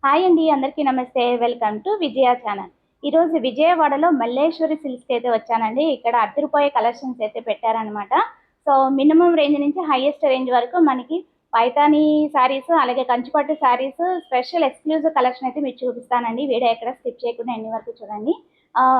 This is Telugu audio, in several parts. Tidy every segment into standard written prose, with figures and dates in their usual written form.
హాయ్ అండి, అందరికీ నమస్తే. Welcome to Vijaya channel. ఈరోజు విజయవాడలో మల్లేశ్వరి సిల్క్స్కి అయితే వచ్చానండి. ఇక్కడ అదిరిపోయే కలెక్షన్స్ అయితే పెట్టారనమాట. సో మినిమం రేంజ్ నుంచి హైయెస్ట్ రేంజ్ వరకు మనకి పైతానీ శారీస్, అలాగే కంచిపట్టు శారీస్, స్పెషల్ ఎక్స్క్లూజివ్ కలెక్షన్ అయితే మీకు చూపిస్తానండి. వీడియో ఎక్కడ స్కిప్ చేయకుండా ఎన్ని వరకు చూడండి.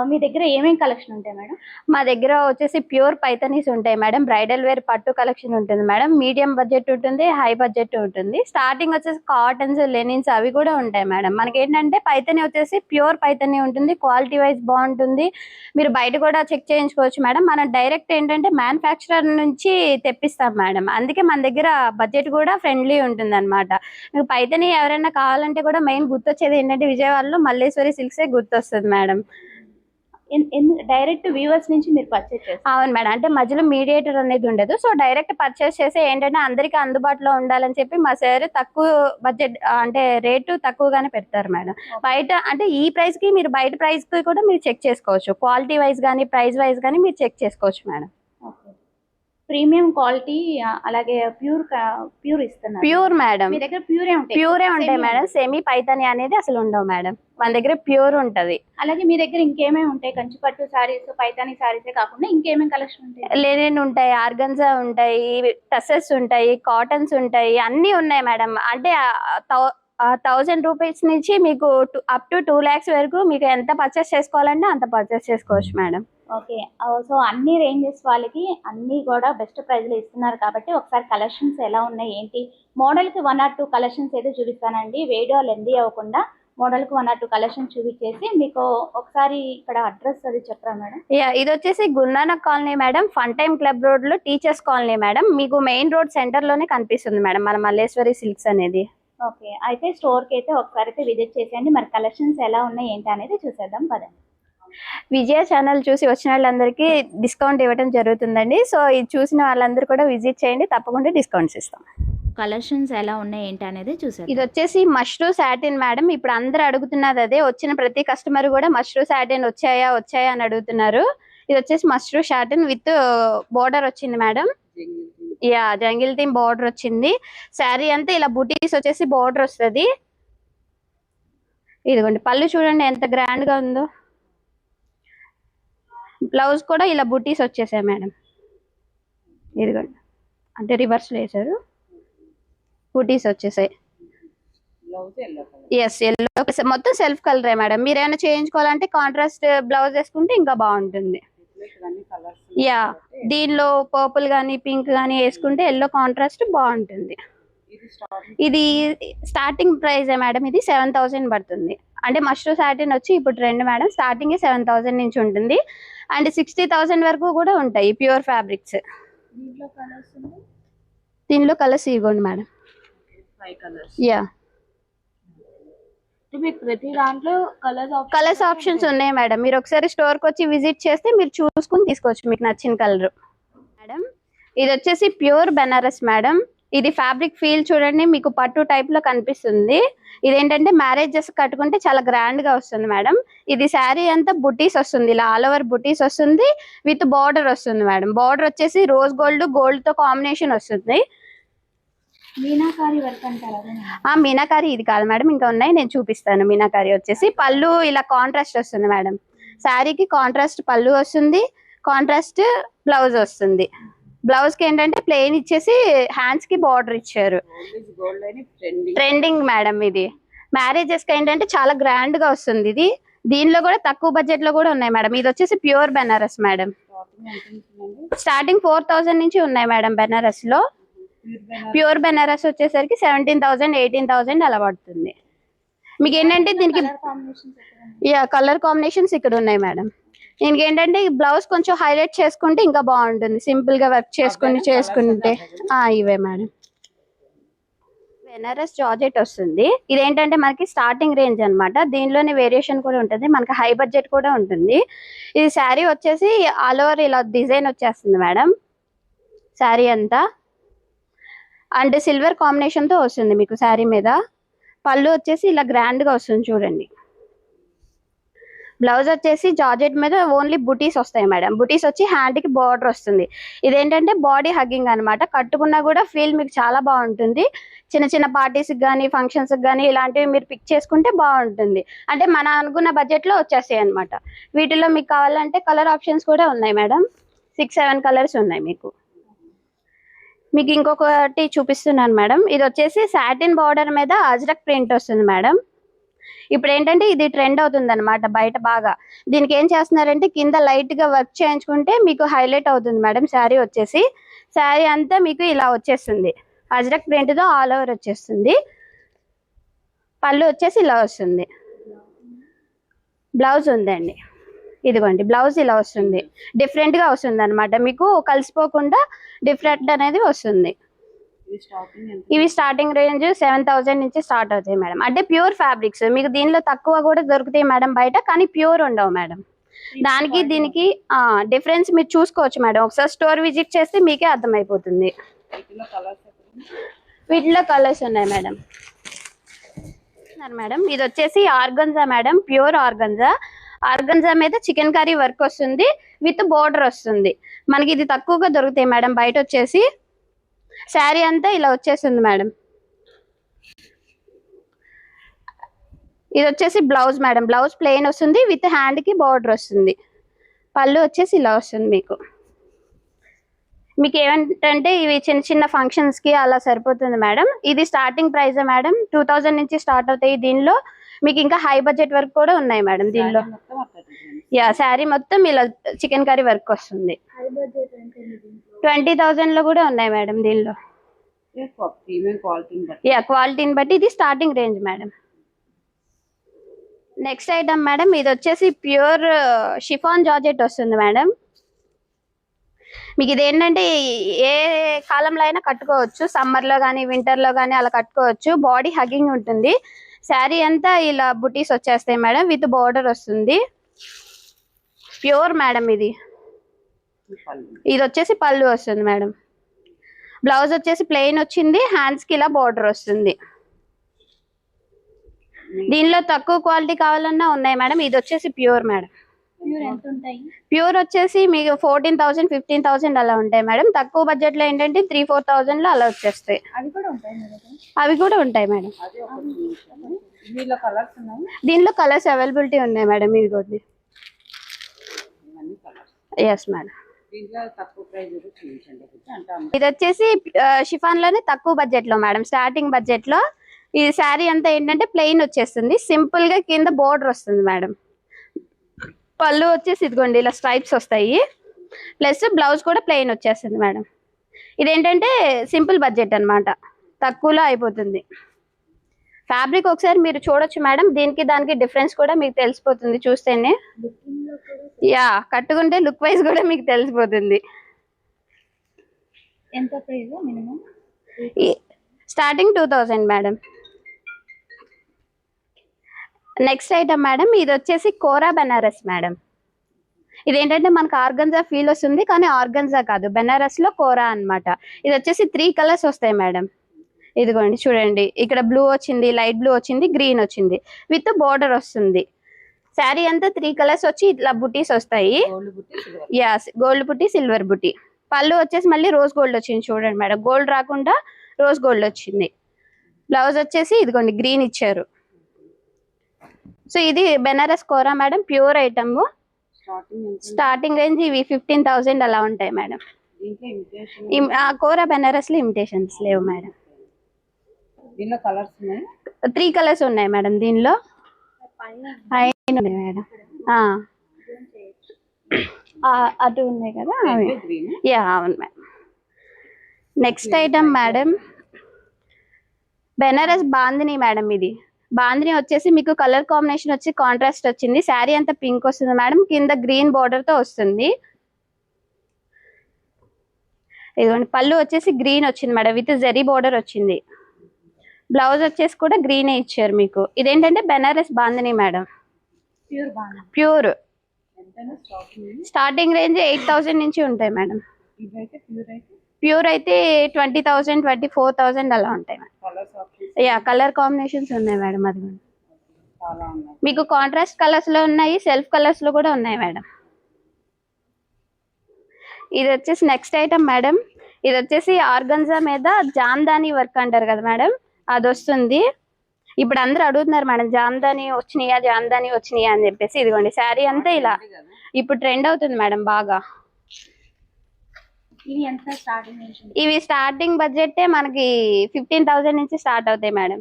మీ దగ్గర ఏమేమి కలెక్షన్ ఉంటాయి మేడం? మా దగ్గర వచ్చేసి ప్యూర్ పైతనీస్ ఉంటాయి మేడం. బ్రైడల్ వేర్ పట్టు కలెక్షన్ ఉంటుంది మేడం. మీడియం బడ్జెట్ ఉంటుంది, హై బడ్జెట్ ఉంటుంది. స్టార్టింగ్ వచ్చేసి కాటన్స్, లెనిన్స్ అవి కూడా ఉంటాయి మేడం. మనకి ఏంటంటే పైతనీ వచ్చేసి ప్యూర్ పైతనీ ఉంటుంది, క్వాలిటీ వైజ్ బాగుంటుంది. మీరు బయట కూడా చెక్ చేయించుకోవచ్చు మేడం. మనం డైరెక్ట్ ఏంటంటే మ్యానుఫ్యాక్చరర్ నుంచి తెప్పిస్తాం మేడం. అందుకే మన దగ్గర బడ్జెట్ కూడా ఫ్రెండ్లీ ఉంటుంది అనమాట. మీకు పైతనీ ఎవరైనా కావాలంటే కూడా మెయిన్ గుర్తొచ్చేది ఏంటంటే విజయవాడలో మల్లేశ్వరి సిల్క్సే గుర్తొస్తుంది మేడం. డైరెక్ట్ వ్యూవర్స్ నుంచి మీరు పర్చేస్ చేస్తారు? అవును మేడం. అంటే మధ్యలో మీడియేటర్ అనేది ఉండదు. సో డైరెక్ట్ పర్చేస్ చేసి ఏంటంటే అందరికి అందుబాటులో ఉండాలని చెప్పి మా సార్ తక్కువ బడ్జెట్ అంటే రేటు తక్కువగానే పెడతారు మేడం. బయట అంటే ఈ ప్రైస్ కి మీరు బయట ప్రైస్ కి కూడా మీరు చెక్ చేసుకోవచ్చు. క్వాలిటీ వైజ్ కానీ ప్రైస్ వైజ్ కానీ మీరు చెక్ చేసుకోవచ్చు మేడం. ప్రీమియం క్వాలిటీ, అలాగే ప్యూర్ ఇస్తున్నారు. Pure madam. మీ దగ్గర ప్యూరే ఉంటాయి మేడం. సెమీ పైతని అనేది అసలు ఉండవు మేడం. మన దగ్గర ప్యూర్ ఉంటది. అలాగే మీ దగ్గర ఇంకేమేమి ఉంటాయి? కంచిపట్టు సారీస్, పైతానీ సారీసే కాకుండా ఇంకేమేమి కలెక్షన్ ఉంటాయి? లెనిన్ ఉంటాయి, ఆర్గన్జా ఉంటాయి, టసెస్ ఉంటాయి, కాటన్స్ ఉంటాయి, అన్ని ఉన్నాయి మేడం. అంటే 1000 రూపీస్ నుంచి మీకు అప్ టు 2 lakhs వరకు మీకు ఎంత పర్చేస్ చేసుకోవాలంటే అంత పర్చేస్ చేసుకోవచ్చు మేడం. ఓకే. సో అన్ని రేంజెస్ వాళ్ళకి అన్ని కూడా బెస్ట్ ప్రైస్లో ఇస్తున్నారు కాబట్టి ఒకసారి కలెక్షన్స్ ఎలా ఉన్నాయి ఏంటి, మోడల్కి 1 or 2 కలెక్షన్స్ అయితే చూపిస్తానండి. వీడియో లెందీ అవ్వకుండా మోడల్కి 1 or 2 కలెక్షన్ చూపించేసి మీకు ఒకసారి ఇక్కడ అడ్రస్ అది చెప్పరా మేడం? ఇది వచ్చేసి Guru Nanak colony madam. Fun time club road లో టీచర్స్ కాలనీ మేడం. మీకు మెయిన్ రోడ్ సెంటర్ లోనే కనిపిస్తుంది మేడం మన మల్లేశ్వరి సిల్క్స్ అనేది. ఓకే, అయితే స్టోర్కి అయితే ఒకసారి అయితే విజిట్ చేసేయండి. మరి కలెక్షన్స్ ఎలా ఉన్నాయి ఏంటి అనేది చూసేద్దాం పదండి. విజయ ఛానల్ చూసి వచ్చిన వాళ్ళందరికీ డిస్కౌంట్ ఇవ్వడం జరుగుతుందండి. సో ఇది చూసిన వాళ్ళందరూ కూడా విజిట్ చేయండి, తప్పకుండా డిస్కౌంట్స్ ఇస్తాం. కలెక్షన్స్ ఎలా ఉన్నాయి ఏంటి అనేది చూసారు. ఇది వచ్చేసి మష్రూ సాటిన్ మేడం. ఇప్పుడు అందరూ అడుగుతున్నది అదే. వచ్చిన ప్రతి కస్టమర్ కూడా మష్రూ సాటిన్ వచ్చాయా అని అడుగుతున్నారు. ఇది వచ్చేసి మష్రూ సాటిన్ విత్ బోర్డర్ వచ్చింది మేడం. జంగిల్ థీమ్ బోర్డర్ వచ్చింది. శారీ అంతా ఇలా బుటీస్ వచ్చేసి బోర్డర్ వస్తుంది. ఇదిగోండి పళ్ళు చూడండి ఎంత గ్రాండ్ గా ఉందో. బ్లౌజ్ కూడా ఇలా బుటీస్ వచ్చేసాయి మేడం. ఇదిగోండి అంటే రివర్స్ వేసారు, బుటీస్ వచ్చేసాయి. ఎల్లో మొత్తం సెల్ఫ్ కలరే మేడం. మీరు ఏమైనా చేయించుకోవాలంటే కాంట్రాస్ట్ బ్లౌజ్ వేసుకుంటే ఇంకా బాగుంటుంది. దీనిలో పర్పుల్ గానీ పింక్ గానీ వేసుకుంటే ఎల్లో కాంట్రాస్ట్ బాగుంటుంది. ఇది స్టార్టింగ్ ప్రైస్ మేడం. ఇది 7000 పడుతుంది. అంటే మష్రూ సాటిన్ వచ్చి ఇప్పుడు ట్రెండ్ మేడం. స్టార్టింగ్ 7000 నుంచి ఉంటుంది. అండ్ 60,000 వరకు కూడా ఉంటాయి ప్యూర్ ఫ్యాబ్రిక్స్. దీనిలో కలర్స్ ఇవ్వండి మేడం. ప్రతి దాంట్లో కలర్స్ ఆప్షన్స్ ఉన్నాయి మేడం. మీరు ఒకసారి స్టోర్ కి వచ్చి విజిట్ చేస్తే మీరు చూసుకుని తీసుకోవచ్చు మీకు నచ్చిన కలర్ మేడం. ఇది వచ్చేసి ప్యూర్ బెనారస్ మేడం. ఇది ఫ్యాబ్రిక్ ఫీల్ చూడండి, మీకు పట్టు టైప్ లో కనిపిస్తుంది. ఇదేంటంటే మ్యారేజెస్ కట్టుకుంటే చాలా గ్రాండ్ గా వస్తుంది మేడం. ఇది శారీ అంతా బుటీస్ వస్తుంది, ఇలా ఆల్ ఓవర్ బుటీస్ వస్తుంది విత్ బార్డర్ వస్తుంది మేడం. బార్డర్ వచ్చేసి రోజ్ గోల్డ్ తో కాంబినేషన్ వస్తుంది. మీనాకారి వర్క్ అంటారా? మీనాకారి ఇది కాదు మేడం, ఇంకా ఉన్నాయి, నేను చూపిస్తాను. మీనాకారి వచ్చేసి పళ్ళు ఇలా కాంట్రాస్ట్ వస్తుంది మేడం. శారీకి కాంట్రాస్ట్ పళ్ళు వస్తుంది, కాంట్రాస్ట్ బ్లౌజ్ వస్తుంది. బ్లౌజ్ కి ఏంటంటే ప్లెయిన్ ఇచ్చేసి హ్యాండ్స్ కి బార్డర్ ఇచ్చారు. Trending madam. ఇది మ్యారేజెస్ కి ఏంటంటే చాలా గ్రాండ్ గా వస్తుంది. ఇది దీనిలో కూడా తక్కువ బడ్జెట్ లో కూడా ఉన్నాయి మేడం. ఇది వచ్చేసి ప్యూర్ బెనారస్ మేడం. స్టార్టింగ్ 4000 నుంచి ఉన్నాయి మేడం బెనారస్ లో. ప్యూర్ బెనారస్ వచ్చేసరికి 17,000 18,000 అలా పడుతుంది. మీకు ఏంటంటే దీనికి కలర్ కాంబినేషన్స్ ఇక్కడ ఉన్నాయి మేడం. దీనికి ఏంటంటే బ్లౌజ్ కొంచెం హైలైట్ చేసుకుంటే ఇంకా బాగుంటుంది. సింపుల్ గా వర్క్ చేసుకుంటే ఇవే మేడం. బెనారస్ జార్జెట్ వస్తుంది. ఇదేంటంటే మనకి స్టార్టింగ్ రేంజ్ అనమాట. దీనిలోనే వేరియేషన్ కూడా ఉంటుంది, మనకి హై బడ్జెట్ కూడా ఉంటుంది. ఇది శారీ వచ్చేసి ఆల్ ఓవర్ ఇలా డిజైన్ వచ్చేస్తుంది మేడం. శారీ అంతా అండ్ సిల్వర్ కాంబినేషన్ తో వస్తుంది మీకు శారీ మీద. పళ్ళు వచ్చేసి ఇలా గ్రాండ్ గా వస్తుంది చూడండి. బ్లౌజ్ వచ్చేసి జార్జెట్ మీద ఓన్లీ బుటీస్ వస్తాయి మేడం. బుటీస్ వచ్చి హ్యాండ్ కి బార్డర్ వస్తుంది. ఇదేంటంటే బాడీ హగ్గింగ్ అన్నమాట. కట్టుకున్నా కూడా ఫీల్ మీకు చాలా బాగుంటుంది. చిన్న చిన్న పార్టీస్ కానీ ఫంక్షన్స్ కానీ ఇలాంటివి మీరు పిక్ చేసుకుంటే బాగుంటుంది. అంటే మన అనుకున్న బడ్జెట్ లో వచ్చేస్తాయి అనమాట. వీటిలో మీకు కావాలంటే కలర్ ఆప్షన్స్ కూడా ఉన్నాయి మేడం. 6-7 కలర్స్ ఉన్నాయి మీకు. మీకు ఇంకొకటి చూపిస్తున్నాను మేడం. ఇది వచ్చేసి సాటిన్ బార్డర్ మీద అజ్రక్ ప్రింట్ వస్తుంది మేడం. ఇప్పుడు ఏంటంటే ఇది ట్రెండ్ అవుతుంది అనమాట బయట బాగా. దీనికి ఏం చేస్తున్నారంటే కింద లైట్ గా వర్క్ చేయించుకుంటే మీకు హైలైట్ అవుతుంది మేడం. శారీ వచ్చేసి శారీ అంతా మీకు ఇలా వచ్చేస్తుంది. అజ్రక్ ప్రింట్ తో ఆల్ ఓవర్ వచ్చేస్తుంది. పళ్ళు వచ్చేసి ఇలా వస్తుంది. బ్లౌజ్ ఉందండి, ఇదిగోండి బ్లౌజ్ ఇలా వస్తుంది. డిఫరెంట్ గా వస్తుంది అనమాట. మీకు కలిసిపోకుండా డిఫరెంట్ అనేది వస్తుంది. ఇవి స్టార్టింగ్ రేంజ్ 7,000 నుంచి స్టార్ట్ అవుతాయి మేడం. అంటే ప్యూర్ ఫ్యాబ్రిక్స్. మీకు దీనిలో తక్కువ కూడా దొరుకుతాయి మేడం బయట, కానీ ప్యూర్ ఉండవు మేడం. దానికి దీనికి డిఫరెన్స్ మీరు చూసుకోవచ్చు మేడం. ఒకసారి స్టోర్ విజిట్ చేస్తే మీకే అర్థమైపోతుంది. వీటిలో కలర్స్ ఉన్నాయి మేడం. మేడం ఇది వచ్చేసి organza madam, pure organza. Organza మీద చికెన్ కర్రీ వర్క్ వస్తుంది విత్ బోర్డర్ వస్తుంది. మనకి ఇది తక్కువగా దొరుకుతాయి మేడం బయట వచ్చేసి. శారీ అంతా ఇలా వచ్చేస్తుంది మేడం. ఇది వచ్చేసి బ్లౌజ్ మేడం. బ్లౌజ్ ప్లెయిన్ వస్తుంది విత్ హ్యాండ్ కి బార్డర్ వస్తుంది. పళ్ళు వచ్చేసి ఇలా వస్తుంది మీకు. మీకు ఏమంటే ఇవి చిన్న చిన్న ఫంక్షన్స్ కి అలా సరిపోతుంది మేడం. ఇది స్టార్టింగ్ ప్రైస్ మేడం. 2,000 నుంచి స్టార్ట్ అవుతాయి. దీనిలో మీకు ఇంకా హై బడ్జెట్ వర్క్ కూడా ఉన్నాయి మేడం దీనిలో. యా శారీ మొత్తం ఇలా చికెన్ కర్రీ వర్క్ వస్తుంది. 20,000 లో కూడా ఉన్నాయి మేడం దీనిలో. యా క్వాలిటీని బట్టి ఇది starting range madam. Next item madam ఇది వచ్చేసి ప్యూర్ షిఫాన్ జార్జెట్ వస్తుంది మేడం. మీకు ఇది ఏంటంటే ఏ కాలంలో అయినా కట్టుకోవచ్చు. సమ్మర్ లో కానీ వింటర్ లో కానీ అలా కట్టుకోవచ్చు. బాడీ హగ్గింగ్ ఉంటుంది. శారీ అంతా ఇలా బుటీస్ వచ్చేస్తాయి మేడం విత్ బార్డర్ వస్తుంది. ప్యూర్ మేడం ఇది. ఇది వచ్చేసి పళ్ళు వస్తుంది మేడం. బ్లౌజ్ వచ్చేసి ప్లెయిన్ వచ్చింది. హ్యాండ్స్ కి ఇలా బార్డర్ వస్తుంది. దీనిలో తక్కువ క్వాలిటీ కావాలన్నా ఉన్నాయి మేడం. ఇది వచ్చేసి ప్యూర్ మేడం. ప్యూర్ వచ్చేసి మీకు 14,000 15,000 అలా ఉంటాయి మేడం. తక్కువ బడ్జెట్ లో ఏంటంటే 3-4,000 లో అలా వచ్చేస్తాయి. అవి కూడా ఉంటాయి మేడం. దీనిలో కలర్స్ అవైలబిలిటీ ఉన్నాయి మేడం. ఇది కూడా ఎస్ మేడం. ఇది వచ్చేసి షిఫాన్ లోనే తక్కువ బడ్జెట్ లో మేడం. స్టార్టింగ్ బడ్జెట్ లో ఈ శారీ అంతా ఏంటంటే ప్లెయిన్ వచ్చేస్తుంది. సింపుల్ గా కింద బోర్డర్ వస్తుంది మేడం. పళ్ళు వచ్చేసి ఇదిగోండి ఇలా స్ట్రైప్స్ వస్తాయి. ప్లస్ బ్లౌజ్ కూడా ప్లెయిన్ వచ్చేస్తుంది మేడం. ఇదేంటంటే సింపుల్ బడ్జెట్ అన్నమాట. తక్కువలో అయిపోతుంది. ఫ్యాబ్రిక్ ఒకసారి మీరు చూడొచ్చు మేడం. దీనికి దానికి డిఫరెన్స్ కూడా మీకు తెలిసిపోతుంది చూస్తేనే. యా కట్టుకుంటే లుక్ వైజ్ కూడా మీకు తెలిసిపోతుంది. ఎంత price minimum? Starting 2,000 madam. Next item madam ఇది వచ్చేసి కోరా బెనారస్ మేడం. ఇదేంటంటే మనకు ఆర్గంజా ఫీల్ వస్తుంది, కానీ ఆర్గంజా కాదు, బెనారస్ లో కోరా అన్నమాట. ఇది వచ్చేసి 3 కలర్స్ వస్తాయి మేడం. ఇదిగోండి చూడండి, ఇక్కడ బ్లూ వచ్చింది, లైట్ బ్లూ వచ్చింది, గ్రీన్ వచ్చింది విత్ బోర్డర్ వస్తుంది. శారీ అంతా 3 కలర్స్ వచ్చి ఇట్లా బుటీస్ వస్తాయి. యాస్ గోల్డ్ బుటీ, సిల్వర్ బుటీ. పళ్ళు వచ్చేసి మళ్ళీ రోజ్ గోల్డ్ వచ్చింది చూడండి మేడం. గోల్డ్ రాకుండా రోజ్ గోల్డ్ వచ్చింది. బ్లౌజ్ వచ్చేసి ఇదిగోండి గ్రీన్ ఇచ్చారు. సో ఇది Banaras kora madam. Pure item. Starting range ఇవి 15,000 అలా ఉంటాయి మేడం. కోరా బెనారస్ లో ఇమిటేషన్స్ లేవు మేడం. 3 కలర్స్ ఉన్నాయి మేడం దీనిలో. మేడం అటు ఉన్నాయి కదా. యా అవును madam. Next item madam Banaras bandhani madam. ఇది బాందిని వచ్చేసి మీకు కలర్ కాంబినేషన్ వచ్చి కాంట్రాస్ట్ వచ్చింది. శారీ అంతా పింక్ వస్తుంది మేడం. కింద గ్రీన్ బార్డర్ తో వస్తుంది. ఇదిగోండి పళ్ళు వచ్చేసి గ్రీన్ వచ్చింది మేడం విత్ జరీ బార్డర్ వచ్చింది. బ్లౌజ్ వచ్చేసి కూడా గ్రీనే ఇచ్చారు మీకు. ఇదేంటంటే Banaras bandhani madam. Pure. Starting range 8,000 నుంచి ఉంటాయి మేడం. ప్యూర్ అయితే 20,000 24,000 అలా ఉంటాయి మేడం. యా కలర్ కాంబినేషన్స్ ఉన్నాయి మేడం. అది చాలా ఉన్నాయి. మీకు కాంట్రాస్ట్ కలర్స్ లో ఉన్నాయి, సెల్ఫ్ కలర్స్ లో కూడా ఉన్నాయి మేడం. ఇది వచ్చేసి నెక్స్ట్ ఐటమ్ మేడం. ఇది వచ్చేసి ఆర్గన్జా మీద జామ్దాని వర్క్ అంటారు కదా మేడం, అది వస్తుంది. ఇప్పుడు అందరూ అడుగుతున్నారు మేడం జామ్దాని వచ్చినాయా అని చెప్పేసి. ఇదిగోండి శారీ అంతా ఇలా ఇప్పుడు ట్రెండ్ అవుతుంది మేడం బాగా. ఇవి ఎంత స్టార్టింగ్ నుంచి? ఇవి స్టార్టింగ్ బడ్జెట్ మనకి 15,000 నుంచి స్టార్ట్ అవుతాయి మేడం.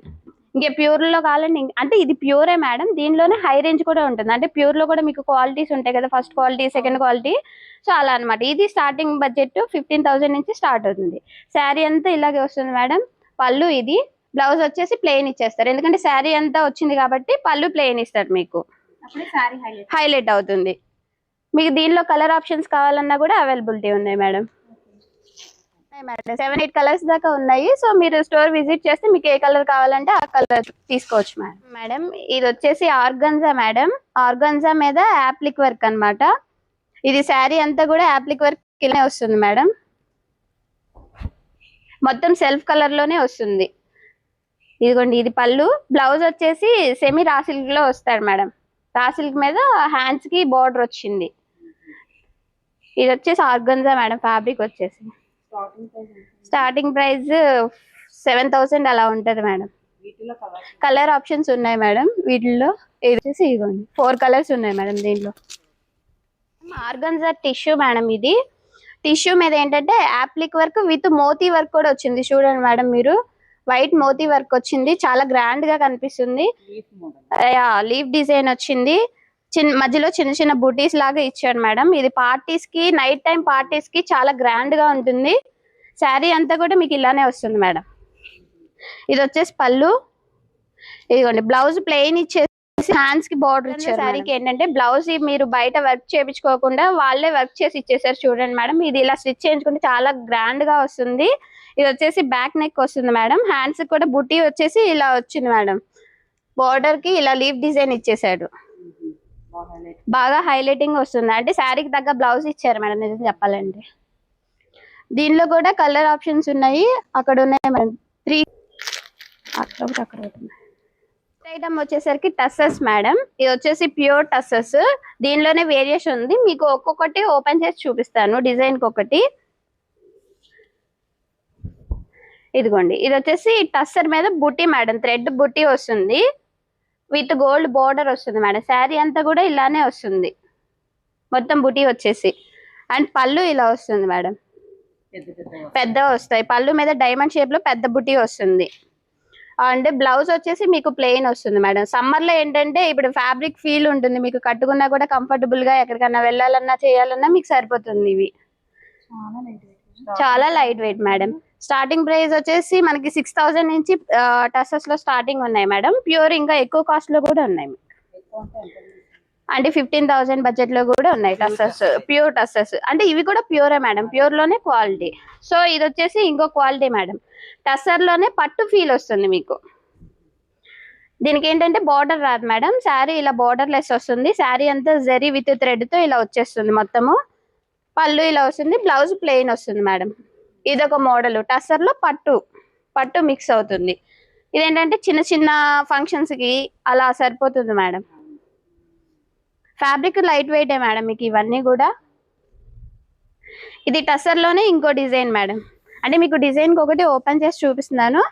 ఇంకా ప్యూర్ లో కావాలండి, అంటే ఇది ప్యూరే మేడం, దీనిలోనే హై రేంజ్ కూడా ఉంటుంది. అంటే ప్యూర్ లో కూడా మీకు క్వాలిటీస్ ఉంటాయి కదా, first quality second quality, so అలా అనమాట. ఇది స్టార్టింగ్ బడ్జెట్ 15,000 నుంచి స్టార్ట్ అవుతుంది. శారీ అంతా ఇలాగే వస్తుంది మేడం. పళ్ళు ఇది, బ్లౌజ్ వచ్చేసి ప్లెయిన్ ఇచ్చేస్తారు, ఎందుకంటే శారీ అంతా వచ్చింది కాబట్టి పళ్ళు ప్లెయిన్ ఇస్తారు మీకు, అప్పుడు శారీ హైలైట్ అవుతుంది. మీకు దీనిలో కలర్ ఆప్షన్స్ కావాలన్నా కూడా అవైలబిలిటీ ఉన్నాయి మేడం. 7-8 కలర్స్ దాకా ఉన్నాయి. సో మీరు స్టోర్ విజిట్ చేస్తే మీకు ఏ కలర్ కావాలంటే ఆ కలర్ తీసుకోవచ్చు మేడం. మేడం ఇది వచ్చేసి ఆర్గన్జా మేడం, ఆర్గన్జా మీద యాప్లిక్ వర్క్ అన్నమాట. ఇది శారీ అంతా కూడా యాప్లిక్ వర్క్ కింద వస్తుంది మేడం, మొత్తం సెల్ఫ్ కలర్ లోనే వస్తుంది. ఇదిగోండి ఇది పళ్ళు, బ్లౌజ్ వచ్చేసి సెమీ రా సిల్క్ లో వస్తాడు మేడం. రా సిల్క్ మీద హ్యాండ్స్ కి బార్డర్ వచ్చింది. ఇది వచ్చేసి ఆర్గన్జా మేడం, ఫ్యాబ్రిక్ వచ్చేసి స్టార్టింగ్ ప్రైస్ 7,000 అలా ఉంటది మేడం. కలర్ ఆప్షన్స్ ఉన్నాయి మేడం వీటిల్లో. ఇది వచ్చేసి ఇదిగోండి 4 కలర్స్ ఉన్నాయి మేడం దీనిలో. ఆర్గన్జా టిష్యూ మేడం, ఇది టిష్యూ మీద ఏంటంటే applique work with moti work కూడా వచ్చింది. చూడండి మేడం మీరు, వైట్ మోతీ వర్క్ వచ్చింది, చాలా గ్రాండ్ గా కనిపిస్తుంది. లీఫ్ డిజైన్ వచ్చింది, మధ్యలో చిన్న చిన్న బుటీస్ లాగా ఇచ్చాడు మేడం. ఇది పార్టీస్ కి, నైట్ టైం పార్టీస్ కి చాలా గ్రాండ్ గా ఉంటుంది. శారీ అంతా కూడా మీకు ఇలానే వస్తుంది మేడం. ఇది వచ్చేసి పళ్ళు, ఇదిగోండి బ్లౌజ్ ప్లెయిన్ ఇచ్చేసి హ్యాండ్స్ కి బార్డర్ ఇచ్చారు. శారీకి ఏంటంటే బ్లౌజ్ మీరు బయట వర్క్ చేయించుకోకుండా వాళ్ళే వర్క్ చేసి ఇచ్చేసారు. చూడండి మేడం, ఇది ఇలా స్టిచ్ చేయించుకుంటే చాలా గ్రాండ్ గా వస్తుంది. ఇది వచ్చేసి బ్యాక్ నెక్ వస్తుంది మేడం, హ్యాండ్స్ కూడా బుటీ వచ్చేసి ఇలా వచ్చింది మేడం. బార్డర్ కి ఇలా లీఫ్ డిజైన్ ఇచ్చేసాడు, బాగా హైలైటింగ్ వస్తుంది. అంటే శారీకి తగ్గ బ్లౌజ్ ఇచ్చారు మేడం నిజం చెప్పాలంటే. దీనిలో కూడా కలర్ ఆప్షన్స్ ఉన్నాయి, అక్కడ ఉన్నాయి మేడం 3. అక్కడ ఐటమ్ వచ్చేసరికి టస్సెస్ మేడం, ఇది వచ్చేసి ప్యూర్ టస్సెస్. దీనిలోనే వేరియేషన్ ఉంది, మీకు ఒక్కొక్కటి ఓపెన్ చేసి చూపిస్తాను డిజైన్ కి ఒకటి. ఇదిగోండి ఇది వచ్చేసి టస్సర్ మీద బుట్టి మేడం, థ్రెడ్ బుట్టి వస్తుంది విత్ గోల్డ్ బోర్డర్ వస్తుంది మేడం. శారీ అంతా కూడా ఇలానే వస్తుంది, మొత్తం బుటీ వచ్చేసి. అండ్ పళ్ళు ఇలా వస్తుంది మేడం, పెద్ద వస్తాయి పళ్ళు మీద, డైమండ్ షేప్ లో పెద్ద బుటీ వస్తుంది. అండ్ బ్లౌజ్ వచ్చేసి మీకు ప్లెయిన్ వస్తుంది మేడం. సమ్మర్ లో ఏంటంటే ఇప్పుడు ఫ్యాబ్రిక్ ఫీల్ ఉంటుంది, మీకు కట్టుకున్నా కూడా కంఫర్టబుల్ గా ఎక్కడికన్నా వెళ్ళాలన్నా చేయాలన్నా మీకు సరిపోతుంది. ఇవి చాలా light weight madam. Starting price వచ్చేసి మనకి 6,000 నుంచి టసెస్ లో స్టార్టింగ్ ఉన్నాయి మేడం. ప్యూర్ ఇంకా ఎక్కువ కాస్ట్ లో కూడా ఉన్నాయి, అంటే 15,000 బడ్జెట్ లో కూడా ఉన్నాయి టసెస్, ప్యూర్ టసెస్. అంటే ఇవి కూడా ప్యూరే మేడం, ప్యూర్ లోనే క్వాలిటీ. సో ఇది వచ్చేసి ఇంకో క్వాలిటీ మేడం, టసర్ లోనే పట్టు ఫీల్ వస్తుంది మీకు. దీనికి ఏంటంటే బార్డర్ రాదు మేడం, శారీ ఇలా బార్డర్ లెస్ వస్తుంది. శారీ అంతా జరీ విత్ థ్రెడ్ తో ఇలా వచ్చేస్తుంది మొత్తము. పళ్ళు ఇలా వస్తుంది, బ్లౌజ్ ప్లెయిన్ వస్తుంది మేడం. ఇదొక మోడల్ టసర్ లో పట్టు మిక్స్ అవుతుంది. ఇదేంటంటే చిన్న చిన్న ఫంక్షన్స్ కి అలా సరిపోతుంది madam. Fabric light weight madam మీకు ఇవన్నీ కూడా. ఇది టసర్ లోనే ఇంకో డిజైన్ మేడం, అంటే మీకు డిజైన్ కి ఒకటి ఓపెన్ చేసి చూపిస్తున్నాను.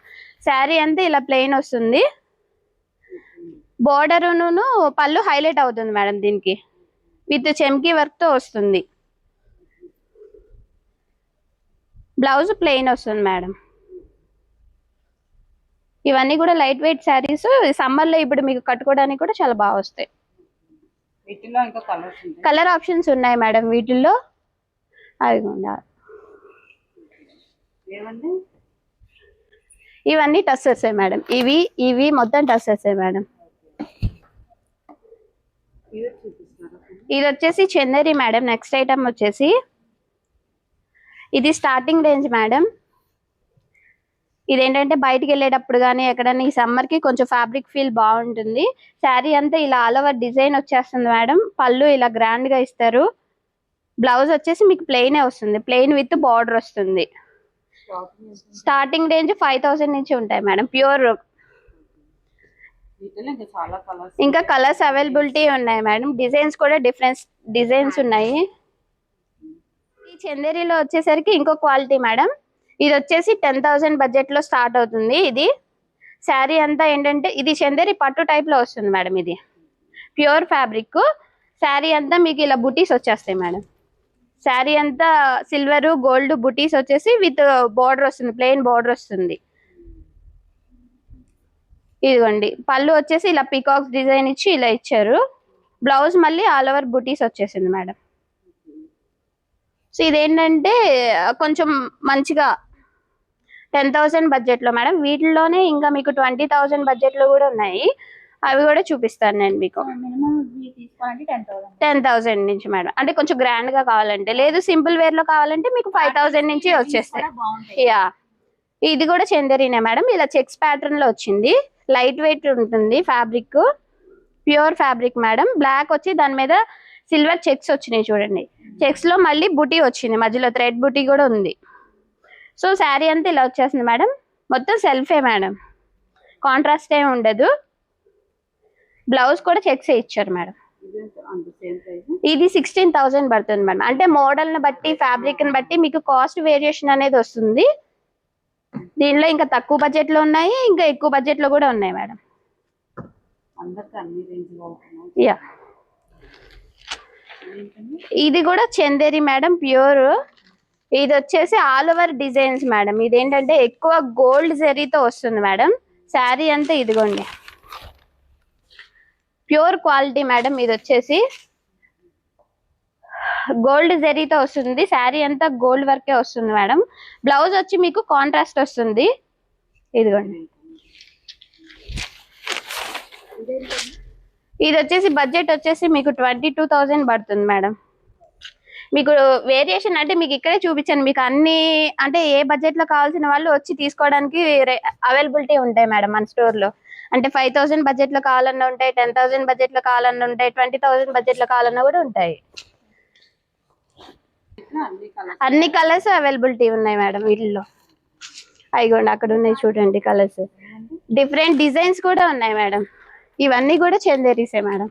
శారీ అంతా ఇలా ప్లెయిన్ వస్తుంది, బోర్డర్ను పళ్ళు హైలైట్ అవుతుంది మేడం దీనికి, విత్ చెమ్కీ వర్క్ తో వస్తుంది. బ్లౌజ్ ప్లెయిన్ వస్తుంది మేడం. ఇవన్నీ కూడా లైట్ వెయిట్ శారీస్, సమ్మర్ లో ఇప్పుడు మీకు కట్టుకోవడానికి కూడా చాలా బాగా వస్తాయి. కలర్ ఆప్షన్స్ ఉన్నాయి మేడం వీటిల్లో. అదిగోండి ఇవన్నీ టస్సెస్ మేడం, ఇవి మొత్తం టస్సెస్ మేడం. ఇది వచ్చేసి చందేరి మేడం. నెక్స్ట్ ఐటమ్ వచ్చేసి ఇది స్టార్టింగ్ రేంజ్ మేడం. ఇదేంటంటే బయటికి వెళ్ళేటప్పుడు కానీ ఎక్కడైనా ఈ సమ్మర్ కి కొంచెం ఫ్యాబ్రిక్ ఫీల్ బాగుంటుంది. శారీ అంతా ఇలా ఆల్ ఓవర్ డిజైన్ వచ్చేస్తుంది మేడం. పళ్ళు ఇలా గ్రాండ్ గా ఇస్తారు. బ్లౌజ్ వచ్చేసి మీకు ప్లెయిన్ వస్తుంది, ప్లెయిన్ విత్ బార్డర్ వస్తుంది. స్టార్టింగ్ రేంజ్ 5,000 నుంచి ఉంటాయి మేడం ప్యూర్. వీటిలో ఇంకా చాలా కలర్స్ ఇంకా కలర్స్ అవైలబిలిటీ ఉన్నాయి మేడం. డిజైన్స్ కూడా డిఫరెంట్ డిజైన్స్ ఉన్నాయి. ఈ చందేరిలో వచ్చేసరికి ఇంకో క్వాలిటీ మేడం. ఇది వచ్చేసి 10,000 బడ్జెట్ లో స్టార్ట్ అవుతుంది. ఇది శారీ అంతా ఏంటంటే ఇది చందేరి పట్టు టైప్ లో వస్తుంది మేడం. ఇది ప్యూర్ ఫ్యాబ్రిక్. శారీ అంతా మీకు ఇలా బుటీస్ వచ్చేస్తాయి మేడం. శారీ అంతా సిల్వర్ గోల్డ్ బుటీస్ వచ్చేసి విత్ బార్డర్ వస్తుంది, ప్లెయిన్ బార్డర్ వస్తుంది. ఇదిగోండి పళ్ళు వచ్చేసి ఇలా పీకాక్స్ డిజైన్ ఇచ్చి ఇలా ఇచ్చారు. బ్లౌజ్ మళ్ళీ ఆల్ ఓవర్ బుటీస్ వచ్చేసింది మేడం. సో ఇదేంటంటే కొంచెం మంచిగా 10,000 బడ్జెట్ లో మేడం. వీటిలోనే ఇంకా మీకు 20,000 బడ్జెట్ లో కూడా ఉన్నాయి. అవి కూడా చూపిస్తాను నేను మీకు. మినిమం తీసుకోవాలంటే 10,000. 10,000 నుంచి మేడం. అంటే కొంచెం గ్రాండ్ గా కావాలంటే, లేదు సింపుల్ వేర్ లో కావాలంటే మీకు 5,000 నుంచి వచ్చేస్తాయి. యా ఇది కూడా చందేరినే మేడం. ఇలా చెక్స్ ప్యాటర్న్ లో వచ్చింది. లైట్ వెయిట్ ఉంటుంది fabric, pure fabric madam. Black వచ్చి దాని మీద సిల్వర్ చెక్స్ వచ్చినాయి చూడండి. చెక్స్ లో మళ్ళీ బుటీ వచ్చింది, మధ్యలో థ్రెడ్ బుటీ కూడా ఉంది. సో శారీ అంతా ఇలా వచ్చేస్తుంది మేడం. మొత్తం సెల్ఫే మేడం, కాంట్రాస్ట్ ఏమి ఉండదు. బ్లౌజ్ కూడా చెక్స్ ఇచ్చారు మేడం. ఇది 16,000 పడుతుంది మేడం. అంటే మోడల్ ని బట్టి ఫ్యాబ్రిక్ ని బట్టి మీకు కాస్ట్ వేరియేషన్ అనేది వస్తుంది. దీనిలో ఇంకా తక్కువ బడ్జెట్ లో ఉన్నాయి, ఇంకా ఎక్కువ బడ్జెట్ లో కూడా ఉన్నాయి మేడం. యా ఇది కూడా చందేరి మేడం, ప్యూర్. ఇది వచ్చేసి ఆల్ ఓవర్ డిజైన్స్ మేడం. ఇదేంటంటే ఎక్కువ గోల్డ్ జరీతో వస్తుంది మేడం. శారీ అంతా ఇదిగోండి ప్యూర్ క్వాలిటీ మేడం. ఇది వచ్చేసి గోల్డ్ జరీతో వస్తుంది. శారీ అంతా గోల్డ్ వర్కే వస్తుంది మేడం. బ్లౌజ్ వచ్చి మీకు కాంట్రాస్ట్ వస్తుంది. ఇదిగోండి ఇది వచ్చేసి బడ్జెట్ వచ్చేసి మీకు 22,000 పడుతుంది మేడం. మీకు వేరియేషన్ అంటే మీకు ఇక్కడే చూపించాను. మీకు అన్ని అంటే ఏ బడ్జెట్ లో కావాల్సిన వాళ్ళు వచ్చి తీసుకోవడానికి అవైలబిలిటీ ఉంటాయి మేడం మన స్టోర్ లో. అంటే 5,000 బడ్జెట్ లో కావాలన్నా ఉంటాయి, 10,000 బడ్జెట్ లో కావాలన్నా ఉంటాయి, 20,000 బడ్జెట్ లో కావాలన్నా కూడా ఉంటాయి. అన్ని కలర్స్ అవైలబిలిటీ ఉన్నాయి మేడం వీటిల్లో. అయిగోండి అక్కడ ఉన్నాయి చూడండి కలర్స్. డిఫరెంట్ డిజైన్స్ కూడా ఉన్నాయి మేడం. ఇవన్నీ కూడా చందేరీసే మేడం.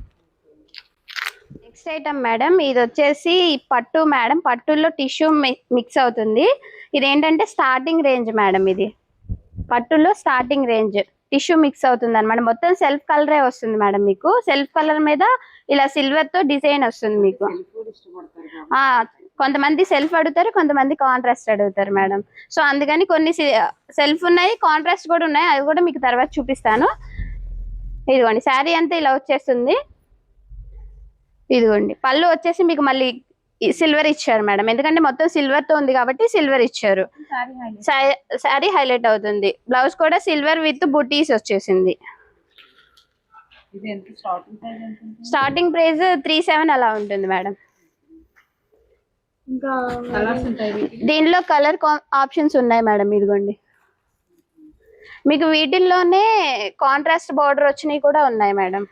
నెక్స్ట్ ఐటమ్ మేడం, ఇది వచ్చేసి పట్టు మేడం. పట్టుల్లో టిష్యూ మిక్స్ అవుతుంది. ఇదేంటంటే స్టార్టింగ్ రేంజ్ మేడం. ఇది పట్టుల్లో స్టార్టింగ్ రేంజ్ టిష్యూ మిక్స్ అవుతుంది అనమాట. మొత్తం సెల్ఫ్ కలరే వస్తుంది మేడం. మీకు సెల్ఫ్ కలర్ మీద ఇలా సిల్వర్ తో డిజైన్ వస్తుంది మీకు. కొంతమంది సెల్ఫ్ అడుగుతారు, కొంతమంది కాంట్రాస్ట్ అడుగుతారు మేడం. సో అందుకని కొన్ని సెల్ఫ్ ఉన్నాయి, కాంట్రాస్ట్ కూడా ఉన్నాయి. అవి కూడా మీకు తర్వాత చూపిస్తాను. ఇదిగోండి శారీ అంతా ఇలా వచ్చేస్తుంది. ఇదిగోండి పళ్ళు వచ్చేసి మీకు మళ్ళీ సిల్వర్ ఇచ్చారు మేడం. ఎందుకంటే మొత్తం సిల్వర్ తో ఉంది కాబట్టి సిల్వర్ ఇచ్చారు. శారీ హైలైట్ అవుతుంది. బ్లౌజ్ కూడా సిల్వర్ విత్ బుటీస్ వచ్చేసింది. స్టార్టింగ్ ప్రైస్ 3,700 అలా ఉంటుంది మేడం. ఇంకా దీనిలో కలర్ ఆప్షన్స్ ఉన్నాయి మేడం. ఇదిగోండి మీకు వీటిల్లోనే కాంట్రాస్ట్ బార్డర్ వచ్చినవి కూడా ఉన్నాయి మేడం.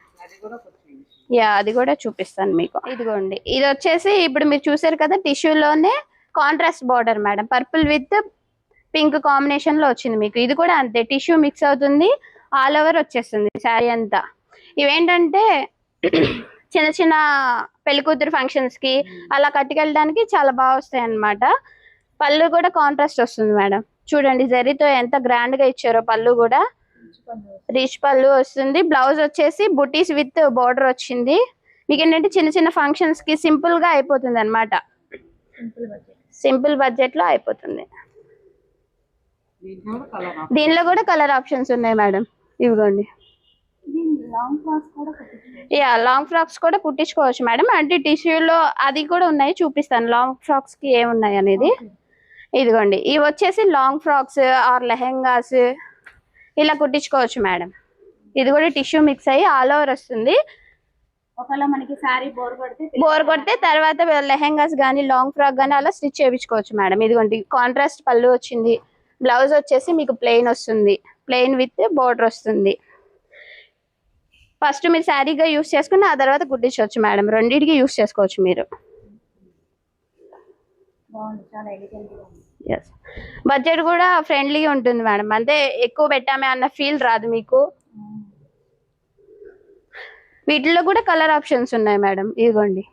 యా అది కూడా చూపిస్తాను మీకు. ఇదిగోండి ఇది వచ్చేసి ఇప్పుడు మీరు చూసారు కదా టిష్యూలోనే contrast border madam. Purple with pink combination లో వచ్చింది మీకు. ఇది కూడా అంతే టిష్యూ మిక్స్ అవుతుంది, ఆల్ ఓవర్ వచ్చేస్తుంది శారీ అంతా. ఇవేంటంటే చిన్న చిన్న పెళ్లికూతురు ఫంక్షన్స్ కి అలా కట్టుకెళ్ళడానికి చాలా బాగా వస్తాయి అన్నమాట. పళ్ళు కూడా కాంట్రాస్ట్ వస్తుంది మేడం. చూడండి జరీతో ఎంత గ్రాండ్ గా ఇచ్చారో. పళ్ళు కూడా రిచ్ పళ్ళు వస్తుంది. బ్లౌజ్ వచ్చేసి బుటీస్ విత్ బార్డర్ వచ్చింది. మీకు ఏంటంటే చిన్న చిన్న ఫంక్షన్స్ కి సింపుల్ గా అయిపోతుంది అనమాట. సింపుల్ బడ్జెట్ లో అయిపోతుంది. దీనిలో కూడా కలర్ ఆప్షన్స్ ఉన్నాయి మేడం. ఇవిగోండి యా లాంగ్ ఫ్రాక్స్ కూడా కుట్టించుకోవచ్చు మేడం. అంటే టిష్యూలో అది కూడా ఉన్నాయి, చూపిస్తాను లాంగ్ ఫ్రాక్స్ కి ఏమున్నాయి అనేది. ఇదిగోండి ఇవి వచ్చేసి లాంగ్ ఫ్రాక్స్ ఆర్ లెహెంగాస్ ఇలా కుట్టించుకోవచ్చు మేడం. ఇది కూడా టిష్యూ మిక్స్ అయ్యి ఆల్ ఓవర్ వస్తుంది. ఒకవేళ మనకి శారీ బోర్ కొడితే తర్వాత లెహెంగాస్ కానీ లాంగ్ ఫ్రాక్ కానీ అలా స్టిచ్ చేయించుకోవచ్చు మేడం. ఇదిగోండి కాంట్రాస్ట్ పళ్ళు వచ్చింది. బ్లౌజ్ వచ్చేసి మీకు ప్లెయిన్ వస్తుంది, ప్లెయిన్ విత్ బోర్డర్ వస్తుంది. ఫస్ట్ మీరు శారీగా యూస్ చేసుకుని ఆ తర్వాత కుట్టించవచ్చు మేడం. రెండింటికి యూస్ చేసుకోవచ్చు మీరు. ఎస్ బడ్జెట్ కూడా ఫ్రెండ్లీగా ఉంటుంది మేడం. అంటే ఎక్కువ పెట్టామే అన్న ఫీల్ రాదు మీకు. వీటిలో కూడా కలర్ ఆప్షన్స్ ఉన్నాయి మేడం. ఇదిగోండి,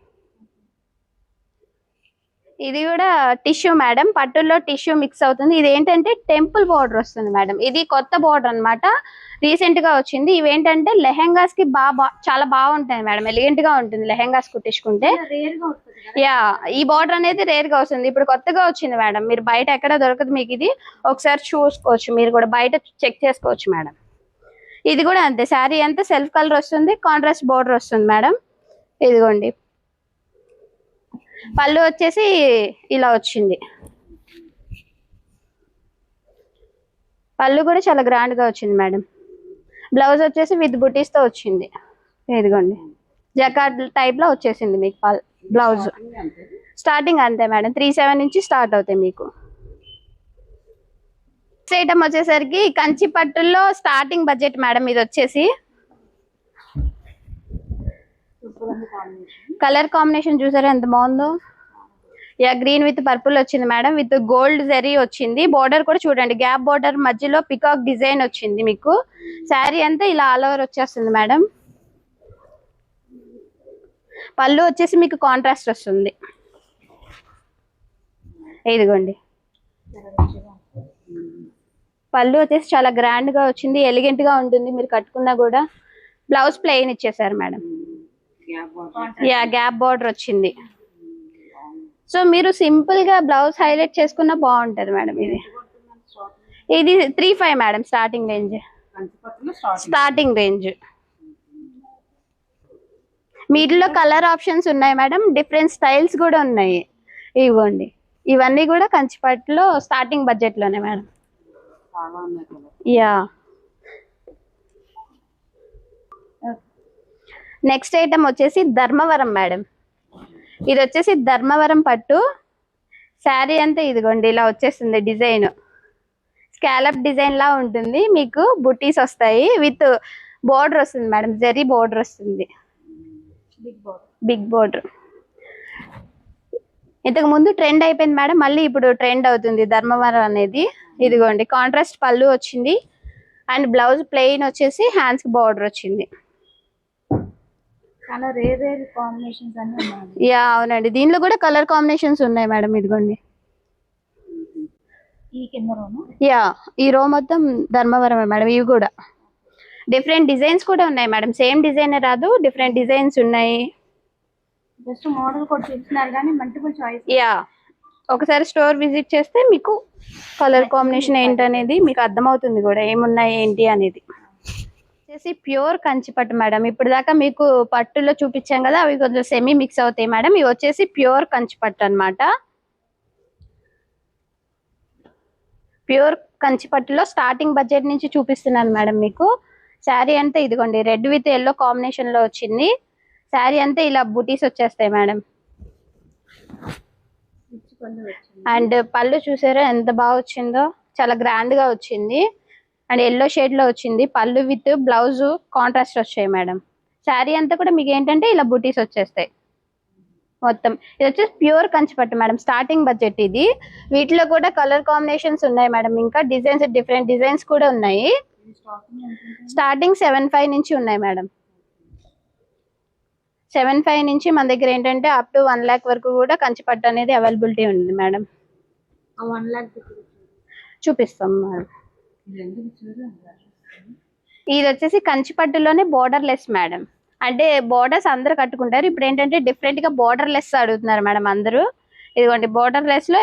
ఇది కూడా టిష్యూ మేడం, పట్టుల్లో టిష్యూ మిక్స్ అవుతుంది. ఇది ఏంటంటే టెంపుల్ బార్డర్ వస్తుంది మేడం. ఇది కొత్త బార్డర్ అన్నమాట, రీసెంట్ గా వచ్చింది. ఇవేంటంటే లెహెంగాస్ కి చాలా బాగుంటాయి మేడం, ఎలిగెంట్ గా ఉంటుంది లెహెంగాస్ కుట్టించుకుంటే. యా, ఈ బార్డర్ అనేది రేర్ గా వస్తుంది, ఇప్పుడు కొత్తగా వచ్చింది మేడం. మీరు బయట ఎక్కడ దొరకదు మీకు ఇది, ఒకసారి చూసుకోవచ్చు, మీరు కూడా బయట చెక్ చేసుకోవచ్చు మేడం. ఇది కూడా అంతే, శారీ అంతా సెల్ఫ్ కలర్ వస్తుంది, కాంట్రాస్ట్ బార్డర్ వస్తుంది మేడం. ఇదిగోండి, పళ్ళు వచ్చేసి ఇలా వచ్చింది. పళ్ళు కూడా చాలా గ్రాండ్ గా వచ్చింది మేడం. బ్లౌజ్ వచ్చేసి విత్ బుటీస్ తో వచ్చింది. ఇదిగోండి, జకార్డ్ టైప్ లో వచ్చేసింది మీకు బ్లౌజ్. స్టార్టింగ్ అంతే మేడం, 37 నుంచి స్టార్ట్ అవుతాయి మీకు. నెక్స్ట్ ఐటమ్ వచ్చేసరికి కంచి పట్టుల్లో స్టార్టింగ్ బడ్జెట్ మేడం. ఇది వచ్చేసి కలర్ కాంబినేషన్ చూసారా ఎంత బాగుందో. యా, గ్రీన్ విత్ పర్పుల్ వచ్చింది మేడం, విత్ గోల్డ్ జరీ వచ్చింది. బోర్డర్ కూడా చూడండి, గ్యాప్ బోర్డర్ మధ్యలో పికాక్ డిజైన్ వచ్చింది మీకు. శారీ అంతా ఇలా ఆల్ ఓవర్ వచ్చేస్తుంది మేడం. పళ్ళు వచ్చేసి మీకు కాంట్రాస్ట్ వస్తుంది. ఇదిగోండి, పళ్ళు వచ్చేసి చాలా గ్రాండ్ గా వచ్చింది, ఎలిగెంట్ గా ఉంటుంది మీరు కట్టుకున్నా కూడా. బ్లౌజ్ ప్లెయిన్ ఇచ్చేసారు మేడం. యా, గ్యాప్ బోర్డర్ వచ్చింది. సో మీరు సింపుల్ గా బ్లౌజ్ హైలైట్ చేసుకున్నా బాగుంటది మేడం. ఇది 35 madam, starting range. Starting range వీటిలో కలర్ ఆప్షన్స్ ఉన్నాయి మేడం, డిఫరెంట్ స్టైల్స్ కూడా ఉన్నాయి. ఇవ్వండి, ఇవన్నీ కూడా కంచిపట్టులో స్టార్టింగ్ బడ్జెట్ లోనే మేడం. యా, నెక్స్ట్ ఐటమ్ వచ్చేసి ధర్మవరం మేడం. ఇది వచ్చేసి ధర్మవరం పట్టు. శారీ అంతా ఇదిగోండి ఇలా వచ్చేస్తుంది, డిజైన్ స్కాలప్ డిజైన్ లా ఉంటుంది మీకు. బుటీస్ వస్తాయి, విత్ బోర్డర్ వస్తుంది మేడం, జరీ బోర్డర్ వస్తుంది, బిగ్ బోర్డర్. ఇంతకు ముందు ట్రెండ్ అయిపోయింది మేడం, మళ్ళీ ఇప్పుడు ట్రెండ్ అవుతుంది ధర్మవరం అనేది. ఇదిగోండి, కాంట్రాస్ట్ పళ్ళు వచ్చింది, అండ్ బ్లౌజ్ ప్లెయిన్ వచ్చేసి హ్యాండ్స్ కి బార్డర్ వచ్చింది. చాలా రేర్ కాంబినేషన్స్ అన్ని ఉన్నాయి. యా, అవునండి, దీనిలో కూడా కలర్ కాంబినేషన్స్ ఉన్నాయి మేడం. ఇదిగోండి, ఈ కింద రోను. యా, ఈ రో మొత్తం ధర్మవరమే మేడం. ఇవి కూడా డిఫరెంట్ డిజైన్స్ కూడా ఉన్నాయి మేడం, సేమ్ డిజైన్ రాదు, డిఫరెంట్ డిజైన్స్ ఉన్నాయి. జస్ట్ మోడల్ కూడా చూస్తున్నారు కానీ మల్టిపుల్ చాయిస్. యా, ఒకసారి స్టోర్ విజిట్ చేస్తే మీకు కలర్ కాంబినేషన్ ఏంటనేది మీకు అర్థమవుతుంది కూడా, ఏమున్నాయి ఏంటి అనేది. వచ్చేసి ప్యూర్ కంచి పట్టు మేడం. ఇప్పుడు దాకా మీకు పట్టులో చూపించాం కదా, అవి కొంచెం సెమీ మిక్స్ అవుతాయి మేడం. ఇవి వచ్చేసి ప్యూర్ కంచి పట్టు అనమాట. ప్యూర్ కంచి పట్టులో స్టార్టింగ్ బడ్జెట్ నుంచి చూపిస్తున్నాను మేడం మీకు. శారీ అంతా ఇదిగోండి, రెడ్ విత్ ఎల్లో కాంబినేషన్ లో వచ్చింది. శారీ అంతా ఇలా బుటీస్ వచ్చేస్తాయి మేడం. అండ్ పళ్ళు చూసారా ఎంత బాగా వచ్చిందో, చాలా గ్రాండ్ గా వచ్చింది. అండ్ ఎల్లో షేడ్ లో వచ్చింది పళ్ళు, విత్ బ్లౌజ్ కాంట్రాస్ట్ వచ్చాయి మేడం. శారీ అంతా కూడా మీకు ఏంటంటే ఇలా బుటీస్ వచ్చేస్తాయి మొత్తం. ఇది వచ్చేసి ప్యూర్ కంచిపట్టు మేడం, స్టార్టింగ్ బడ్జెట్ ఇది. వీటిలో కూడా కలర్ కాంబినేషన్స్ ఉన్నాయి మేడం, ఇంకా డిజైన్స్ డిఫరెంట్ డిజైన్స్ కూడా ఉన్నాయి. స్టార్టింగ్ 75 నుంచి ఉన్నాయి మేడం. 75 నుంచి మన దగ్గర ఏంటంటే అప్ టు 1 lakh వరకు కూడా కంచిపట్టు అనేది అవైలబిలిటీ ఉంది మేడం. 1 lakh చూపిస్తాం మేడం. ఇది వచ్చేసి కంచిపట్టులోనే బోర్డర్ లెస్ మేడం. అంటే బోర్డర్స్ అందరు కట్టుకుంటారు, ఇప్పుడు ఏంటంటే డిఫరెంట్ గా బోర్డర్ లెస్ అడుగుతున్నారు మేడం అందరూ. ఇదిగోండి, బోర్డర్ లెస్ లో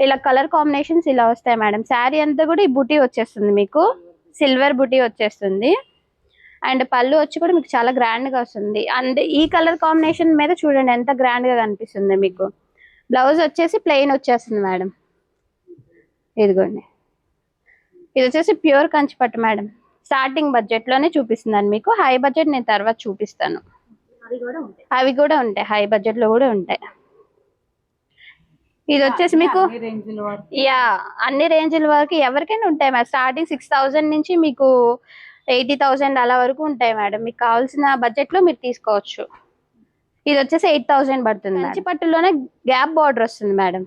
ఇలా కలర్ కాంబినేషన్స్ ఇలా వస్తాయి మేడం. శారీ అంతా కూడా ఈ బుటీ వచ్చేస్తుంది మీకు, సిల్వర్ బుటీ వచ్చేస్తుంది. అండ్ పళ్ళు వచ్చి కూడా మీకు చాలా గ్రాండ్ గా వస్తుంది. అండ్ ఈ కలర్ కాంబినేషన్ మీద చూడండి ఎంత గ్రాండ్ గా కనిపిస్తుంది మీకు. బ్లౌజ్ వచ్చేసి ప్లెయిన్ వచ్చేస్తుంది మేడం. ఇదిగోండి, ఇది వచ్చేసి ప్యూర్ కంచిపట్టు మేడం. స్టార్టింగ్ బడ్జెట్ లోనే చూపిస్తున్నాను మీకు, హై బడ్జెట్ నేను తర్వాత చూపిస్తాను. అవి కూడా ఉంటాయి, హై బడ్జెట్ లో కూడా ఉంటాయి. ఇది వచ్చేసి మీకు యా అన్ని రేంజ్ల వరకు ఎవరికైనా ఉంటాయి మేడం. స్టార్టింగ్ 6000 నుంచి మీకు 80,000 అలా వరకు ఉంటాయి మేడం. మీకు కావాల్సిన బడ్జెట్ లో మీరు తీసుకోవచ్చు. ఇది వచ్చేసి 8000 పడుతుంది. కంచిపట్టులోనే గ్యాప్ బార్డర్ వస్తుంది మేడం.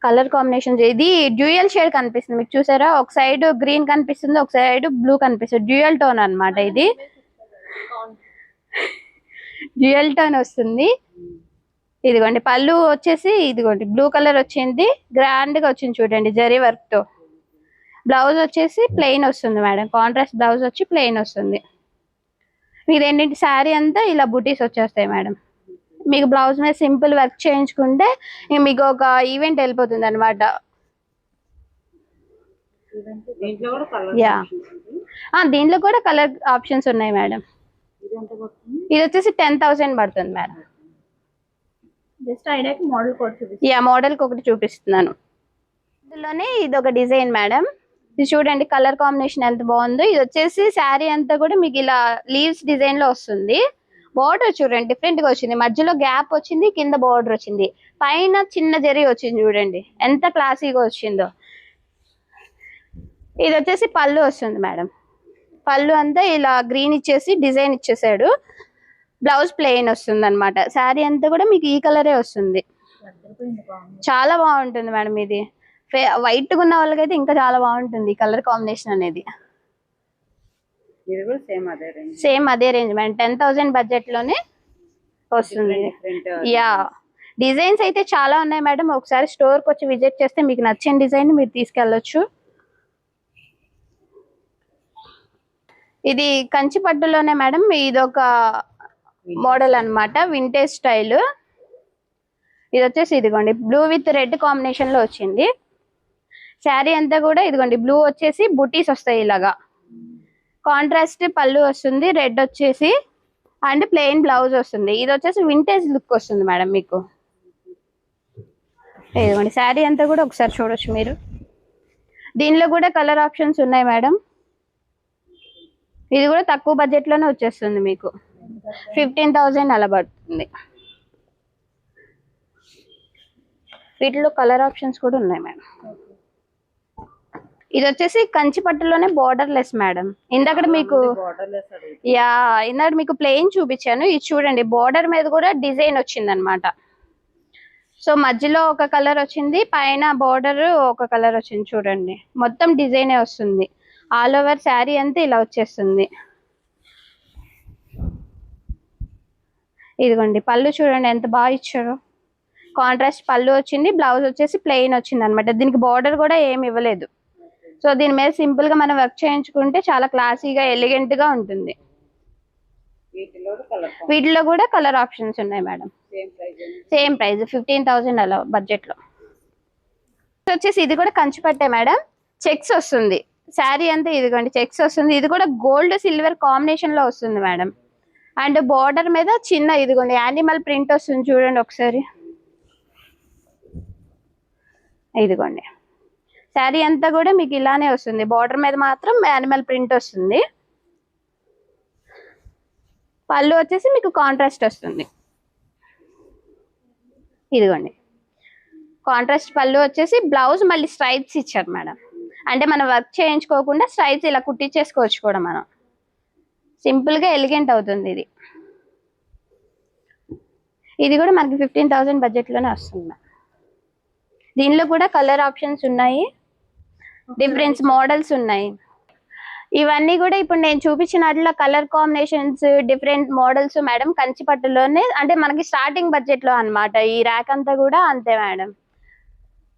కలర్ కాంబినేషన్ ఇది డ్యూయల్ షేడ్ కనిపిస్తుంది మీకు, చూసారా? ఒక సైడ్ గ్రీన్ కనిపిస్తుంది, ఒక సైడ్ బ్లూ కనిపిస్తుంది. డ్యూయల్ టోన్ అన్నమాట ఇది. డ్యూయల్ టోన్ వస్తుంది. ఇదిగోండి పళ్ళు వచ్చేసి ఇదిగోండి బ్లూ కలర్ వచ్చింది, గ్రాండ్ గా వచ్చింది చూడండి జరీ వర్క్ తో. బ్లౌజ్ వచ్చేసి ప్లెయిన్ వస్తుంది మేడం, కాంట్రాస్ట్ బ్లౌజ్ వచ్చి ప్లెయిన్ వస్తుంది. మీకు ఏంటంటే శారీ అంతా ఇలా బుటీస్ వచ్చేస్తాయి మేడం. మీకు బ్లౌజ్ మీద సింపుల్ వర్క్ చేయించుకుంటే మీకు ఒక ఈవెంట్ వెళ్ళిపోతుంది అనమాట. యా, దీంట్లో కూడా కలర్ ఆప్షన్స్ ఉన్నాయి మేడం. ఇది వచ్చేసి 10,000 పడుతుంది మేడం. జస్ట్ ఐడియాకి మోడల్ కోడ్ చూపిస్తాను. యా, మోడల్ కి ఒకటి చూపిస్తున్నాను. ఇందులోనే ఇది ఒక డిజైన్ మేడం. ఇది చూడండి కలర్ కాంబినేషన్ ఎంత బాగుందో. ఇది వచ్చేసి శారీ అంతా కూడా మీకు ఇలా లీవ్స్ డిజైన్ లో వస్తుంది. బార్డర్ చూడండి డిఫరెంట్ గా వచ్చింది, మధ్యలో గ్యాప్ వచ్చింది, కింద బార్డర్ వచ్చింది, పైన చిన్న జరీ వచ్చింది చూడండి ఎంత క్లాసీగా వచ్చిందో. ఇది వచ్చేసి పళ్ళు వస్తుంది మేడం. పళ్ళు అంతా ఇలా గ్రీన్ ఇచ్చేసి డిజైన్ ఇచ్చేసాడు. బ్లౌజ్ ప్లెయిన్ వస్తుంది అనమాట. శారీ అంతా కూడా మీకు ఈ కలరే వస్తుంది. చాలా బాగుంటుంది మేడం. ఇది వైట్ గా ఉన్న వాళ్ళకైతే ఇంకా చాలా బాగుంటుంది ఈ కలర్ కాంబినేషన్ అనేది. సేమ్ అదే రేంజ్ మేడం, 10,000 బడ్జెట్ లోనే వస్తుంది. యా, డిజైన్స్ అయితే చాలా ఉన్నాయి మేడం. ఒకసారి స్టోర్ కి వచ్చి విజిట్ చేస్తే మీకు నచ్చిన డిజైన్ మీరు తీసుకెళ్ళొచ్చు. ఇది కంచి పట్టులోనే మేడం, ఇది ఒక మోడల్ అన్నమాట, వింటేజ్ స్టైల్. ఇది వచ్చేసి ఇదిగోండి బ్లూ విత్ రెడ్ కాంబినేషన్ లో వచ్చింది. శారీ అంతా కూడా ఇదిగోండి బ్లూ వచ్చేసి బుటీస్ వస్తాయి ఇలాగా, కాంట్రాస్ట్ పళ్ళు వస్తుంది, రెడ్ వచ్చేసి అండ్ ప్లెయిన్ బ్లౌజ్ వస్తుంది. ఇది వచ్చేసి వింటేజ్ లుక్ వస్తుంది మేడం మీకు. ఇదిగోండి శారీ అంతా కూడా ఒకసారి చూడొచ్చు మీరు. దీనిలో కూడా కలర్ ఆప్షన్స్ ఉన్నాయి మేడం. ఇది కూడా తక్కువ బడ్జెట్ లోనే వచ్చేస్తుంది మీకు, 15,000 అలా పడుతుంది. వీటిలో కలర్ ఆప్షన్స్ కూడా ఉన్నాయి మేడం. ఇది వచ్చేసి కంచి పట్టులోనే బోర్డర్ లెస్ మేడం. ఇందాక మీకు ఇందాక మీకు ప్లెయిన్ చూపించాను. ఇది చూడండి బోర్డర్ మీద కూడా డిజైన్ వచ్చింది అనమాట. సో మధ్యలో ఒక కలర్ వచ్చింది, పైన బోర్డర్ ఒక కలర్ వచ్చింది చూడండి, మొత్తం డిజైనే వస్తుంది. ఆల్ ఓవర్ శారీ అంతా ఇలా వచ్చేస్తుంది. ఇదిగోండి పళ్ళు చూడండి ఎంత బాగా ఇచ్చారు, కాంట్రాస్ట్ పళ్ళు వచ్చింది, బ్లౌజ్ వచ్చేసి ప్లెయిన్ వచ్చింది అనమాట. దీనికి బార్డర్ కూడా ఏమి ఇవ్వలేదు. సో దీని మీద సింపుల్ గా మనం వర్క్ చేయించుకుంటే చాలా క్లాసీగా ఎలిగెంట్ గా ఉంటుంది. వీటిలో కూడా కలర్ ఆప్షన్స్ ఉన్నాయి మేడం. సేమ్ ప్రైస్ 15,000 అలా బడ్జెట్ లో వచ్చేసి. ఇది కూడా కంచి పట్టే మేడం, చెక్స్ వస్తుంది శారీ అంతా. ఇదిగోండి చెక్స్ వస్తుంది. ఇది కూడా గోల్డ్ సిల్వర్ కాంబినేషన్ లో వస్తుంది మేడం. అండ్ బార్డర్ మీద చిన్న ఇదిగోండి యానిమల్ ప్రింట్ వస్తుంది చూడండి ఒకసారి. ఇదిగోండి శారీ అంతా కూడా మీకు ఇలానే వస్తుంది, బార్డర్ మీద మాత్రం యానిమల్ ప్రింట్ వస్తుంది. పళ్ళు వచ్చేసి మీకు కాంట్రాస్ట్ వస్తుంది. ఇదిగోండి కాంట్రాస్ట్ పళ్ళు వచ్చేసి, బ్లౌజ్ మళ్ళీ స్ట్రైప్స్ ఇచ్చారు మేడం. అంటే మనం వర్క్ చేయించుకోకుండా స్ట్రైప్స్ ఇలా కుట్టించేసుకోవచ్చు కూడా మనం. సింపుల్ గా ఎలిగెంట్ అవుతుంది ఇది. ఇది కూడా మనకి 15,000 బడ్జెట్ లోనే వస్తుంది. దీనిలో కూడా కలర్ ఆప్షన్స్ ఉన్నాయి, డిఫరెంట్ మోడల్స్ ఉన్నాయి. ఇవన్నీ కూడా ఇప్పుడు నేను చూపించినట్ల colour combinations different models madam Kanchi పట్టులోనే. అంటే మనకి స్టార్టింగ్ బడ్జెట్ లో అన్నమాట. ఈ ర్యాక్ అంతా కూడా అంతే మేడం,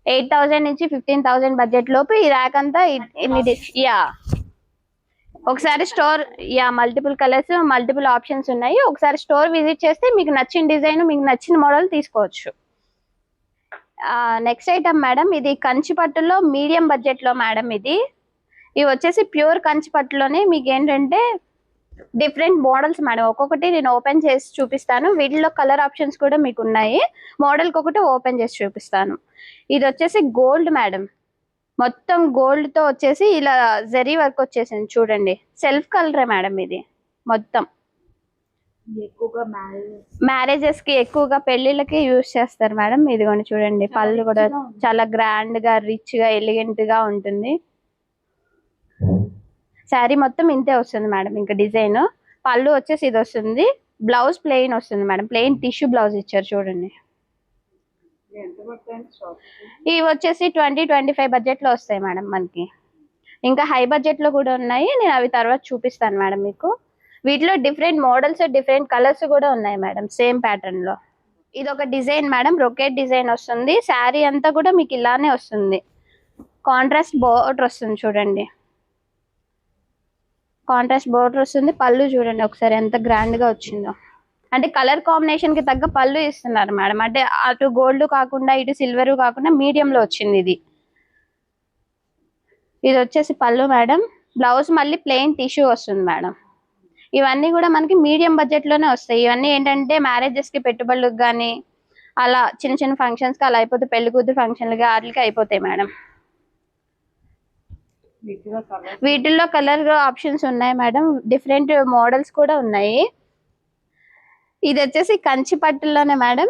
8,000 నుంచి 15,000 బడ్జెట్ లోపు ఈ ర్యాక్ అంతా. యా, ఒకసారి store, yeah multiple colours multiple options ఉన్నాయి. ఒకసారి స్టోర్ విజిట్ చేస్తే మీకు నచ్చిన డిజైన్ మీకు నచ్చిన మోడల్ తీసుకోవచ్చు. నెక్స్ట్ ఐటమ్ మేడం, ఇది కంచి పట్టులో మీడియం బడ్జెట్ లో మేడం. ఇవి వచ్చేసి ప్యూర్ కంచి పట్టులోనే మీకు ఏంటంటే డిఫరెంట్ మోడల్స్ మేడం. ఒక్కొక్కటి నేను ఓపెన్ చేసి చూపిస్తాను. వీటిలో కలర్ ఆప్షన్స్ కూడా మీకు ఉన్నాయి. మోడల్కి ఒకటి ఓపెన్ చేసి చూపిస్తాను. ఇది వచ్చేసి గోల్డ్ మేడం, మొత్తం గోల్డ్ తో వచ్చేసి ఇలా జరీ వర్క్ వచ్చేసింది చూడండి. సెల్ఫ్ కలరే మేడం ఇది మొత్తం. ఎక్కువగా మ్యారేజెస్ కి ఎక్కువగా పెళ్లిళ్ళకి యూజ్ చేస్తారు మేడం. ఇదిగోండి చూడండి పళ్ళు కూడా చాలా గ్రాండ్ గా రిచ్ గా ఎలిగెంట్ గా ఉంటుంది. శారీ మొత్తం ఇంతే వస్తుంది మేడం. ఇంకా డిజైన్ పళ్ళు వచ్చేసి ఇది వస్తుంది, బ్లౌజ్ ప్లెయిన్ వస్తుంది మేడం. ప్లెయిన్ టిష్యూ బ్లౌజ్ ఇచ్చారు చూడండి. ఇవి వచ్చేసి 20-25 బడ్జెట్ లో వస్తాయి మేడం మనకి. ఇంకా హై బడ్జెట్ లో కూడా ఉన్నాయి, నేను అవి తర్వాత చూపిస్తాను మేడం మీకు. వీటిలో డిఫరెంట్ మోడల్స్ డిఫరెంట్ కలర్స్ కూడా ఉన్నాయి మేడం సేమ్ ప్యాటర్న్ లో. ఇది ఒక డిజైన్ మేడం, రొకెట్ డిజైన్ వస్తుంది. శారీ అంతా కూడా మీకు ఇలానే వస్తుంది, కాంట్రాస్ట్ బోర్డర్ వస్తుంది చూడండి, కాంట్రాస్ట్ బోర్డర్ వస్తుంది. పళ్ళు చూడండి ఒకసారి ఎంత గ్రాండ్ గా వచ్చిందో, అంటే కలర్ కాంబినేషన్ కి తగ్గ పళ్ళు ఇస్తున్నారు మేడం. అంటే అటు గోల్డ్ కాకుండా ఇటు సిల్వర్ కాకుండా మీడియం లో వచ్చింది ఇది. ఇది వచ్చేసి పళ్ళు మేడం. బ్లౌజ్ మళ్ళీ ప్లెయిన్ టిష్యూ వస్తుంది మేడం. ఇవన్నీ కూడా మనకి మీడియం బడ్జెట్ లోనే వస్తాయి. ఇవన్నీ ఏంటంటే మ్యారేజెస్ కి పెట్టుబడులకు కానీ అలా చిన్న చిన్న ఫంక్షన్స్ కి అలా అయిపోతే, పెళ్లి కూతురు ఫంక్షన్లకి వాటికి అయిపోతాయి మేడం. వీటిల్లో కలర్ ఆప్షన్స్ ఉన్నాయి మేడం, డిఫరెంట్ మోడల్స్ కూడా ఉన్నాయి. ఇది వచ్చేసి కంచి పట్టులోనే మేడం.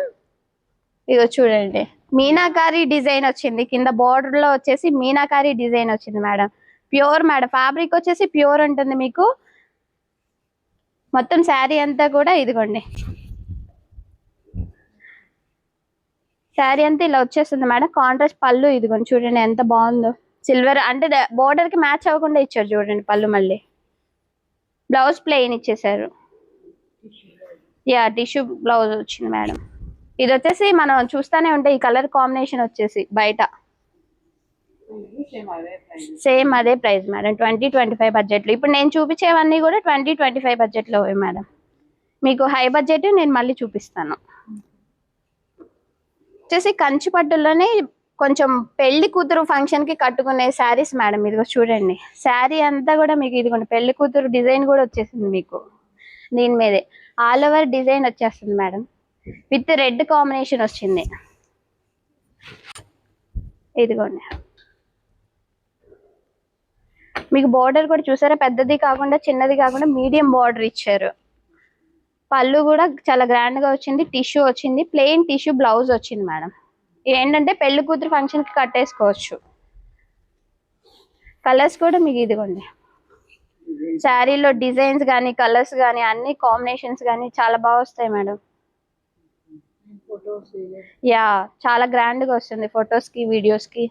ఇదో చూడండి, మీనాకారి డిజైన్ వచ్చింది, కింద బోర్డర్ లో వచ్చేసి మీనాకారి డిజైన్ వచ్చింది మేడం. ప్యూర్ మేడం, ఫ్యాబ్రిక్ వచ్చేసి ప్యూర్ ఉంటుంది మీకు. మొత్తం శారీ అంతా కూడా ఇదిగోండి, శారీ అంతా ఇలా వచ్చేస్తుంది మేడం. కాంట్రాస్ట్ పళ్ళు ఇదిగోండి చూడండి ఎంత బాగుందో, సిల్వర్ అంటే బోర్డర్ కి మ్యాచ్ అవ్వకుండా ఇచ్చారు చూడండి పళ్ళు. మళ్ళీ బ్లౌజ్ ప్లెయిన్ ఇచ్చేసారు. యా టిష్యూ బ్లౌజ్ వచ్చింది మేడం. ఇది వచ్చేసి మనం చూస్తానే ఉంటాయి, ఈ కలర్ కాంబినేషన్ వచ్చేసి బయట సేమ్ అదే ప్రైస్ మేడం, 20-25 బడ్జెట్ లో. ఇప్పుడు నేను చూపించేవన్నీ కూడా 20-25 బడ్జెట్ లో మేడం. మీకు హై బడ్జెట్ నేను మళ్ళీ చూపిస్తాను. వచ్చేసి కంచి పట్టులోనే కొంచెం పెళ్లి కూతురు ఫంక్షన్ కి కట్టుకునే శారీస్ మేడం. ఇదిగో చూడండి, శారీ అంతా కూడా మీకు ఇదిగోండి పెళ్లి కూతురు డిజైన్ కూడా వచ్చేసింది మీకు. దీని మీదే ఆల్ ఓవర్ డిజైన్ వచ్చేస్తుంది మేడం, విత్ రెడ్ కాంబినేషన్ వచ్చింది. ఇదిగోండి మీకు బోర్డర్ కూడా చూసారా, పెద్దది కాకుండా చిన్నది కాకుండా మీడియం బోర్డర్ ఇచ్చారు. పళ్ళు కూడా చాలా గ్రాండ్ గా వచ్చింది, టిష్యూ వచ్చింది, ప్లెయిన్ టిష్యూ బ్లౌజ్ వచ్చింది మేడం. ఏంటంటే పెళ్లి కూతురు ఫంక్షన్ కి కట్టేసుకోవచ్చు. కలర్స్ కూడా మీకు ఇదిగోండి, శారీలో డిజైన్స్ కానీ కలర్స్ కానీ అన్ని కాంబినేషన్స్ కానీ చాలా బాగా వస్తాయి మేడం. యా చాలా గ్రాండ్ గా వస్తుంది ఫొటోస్ కి వీడియోస్ కి.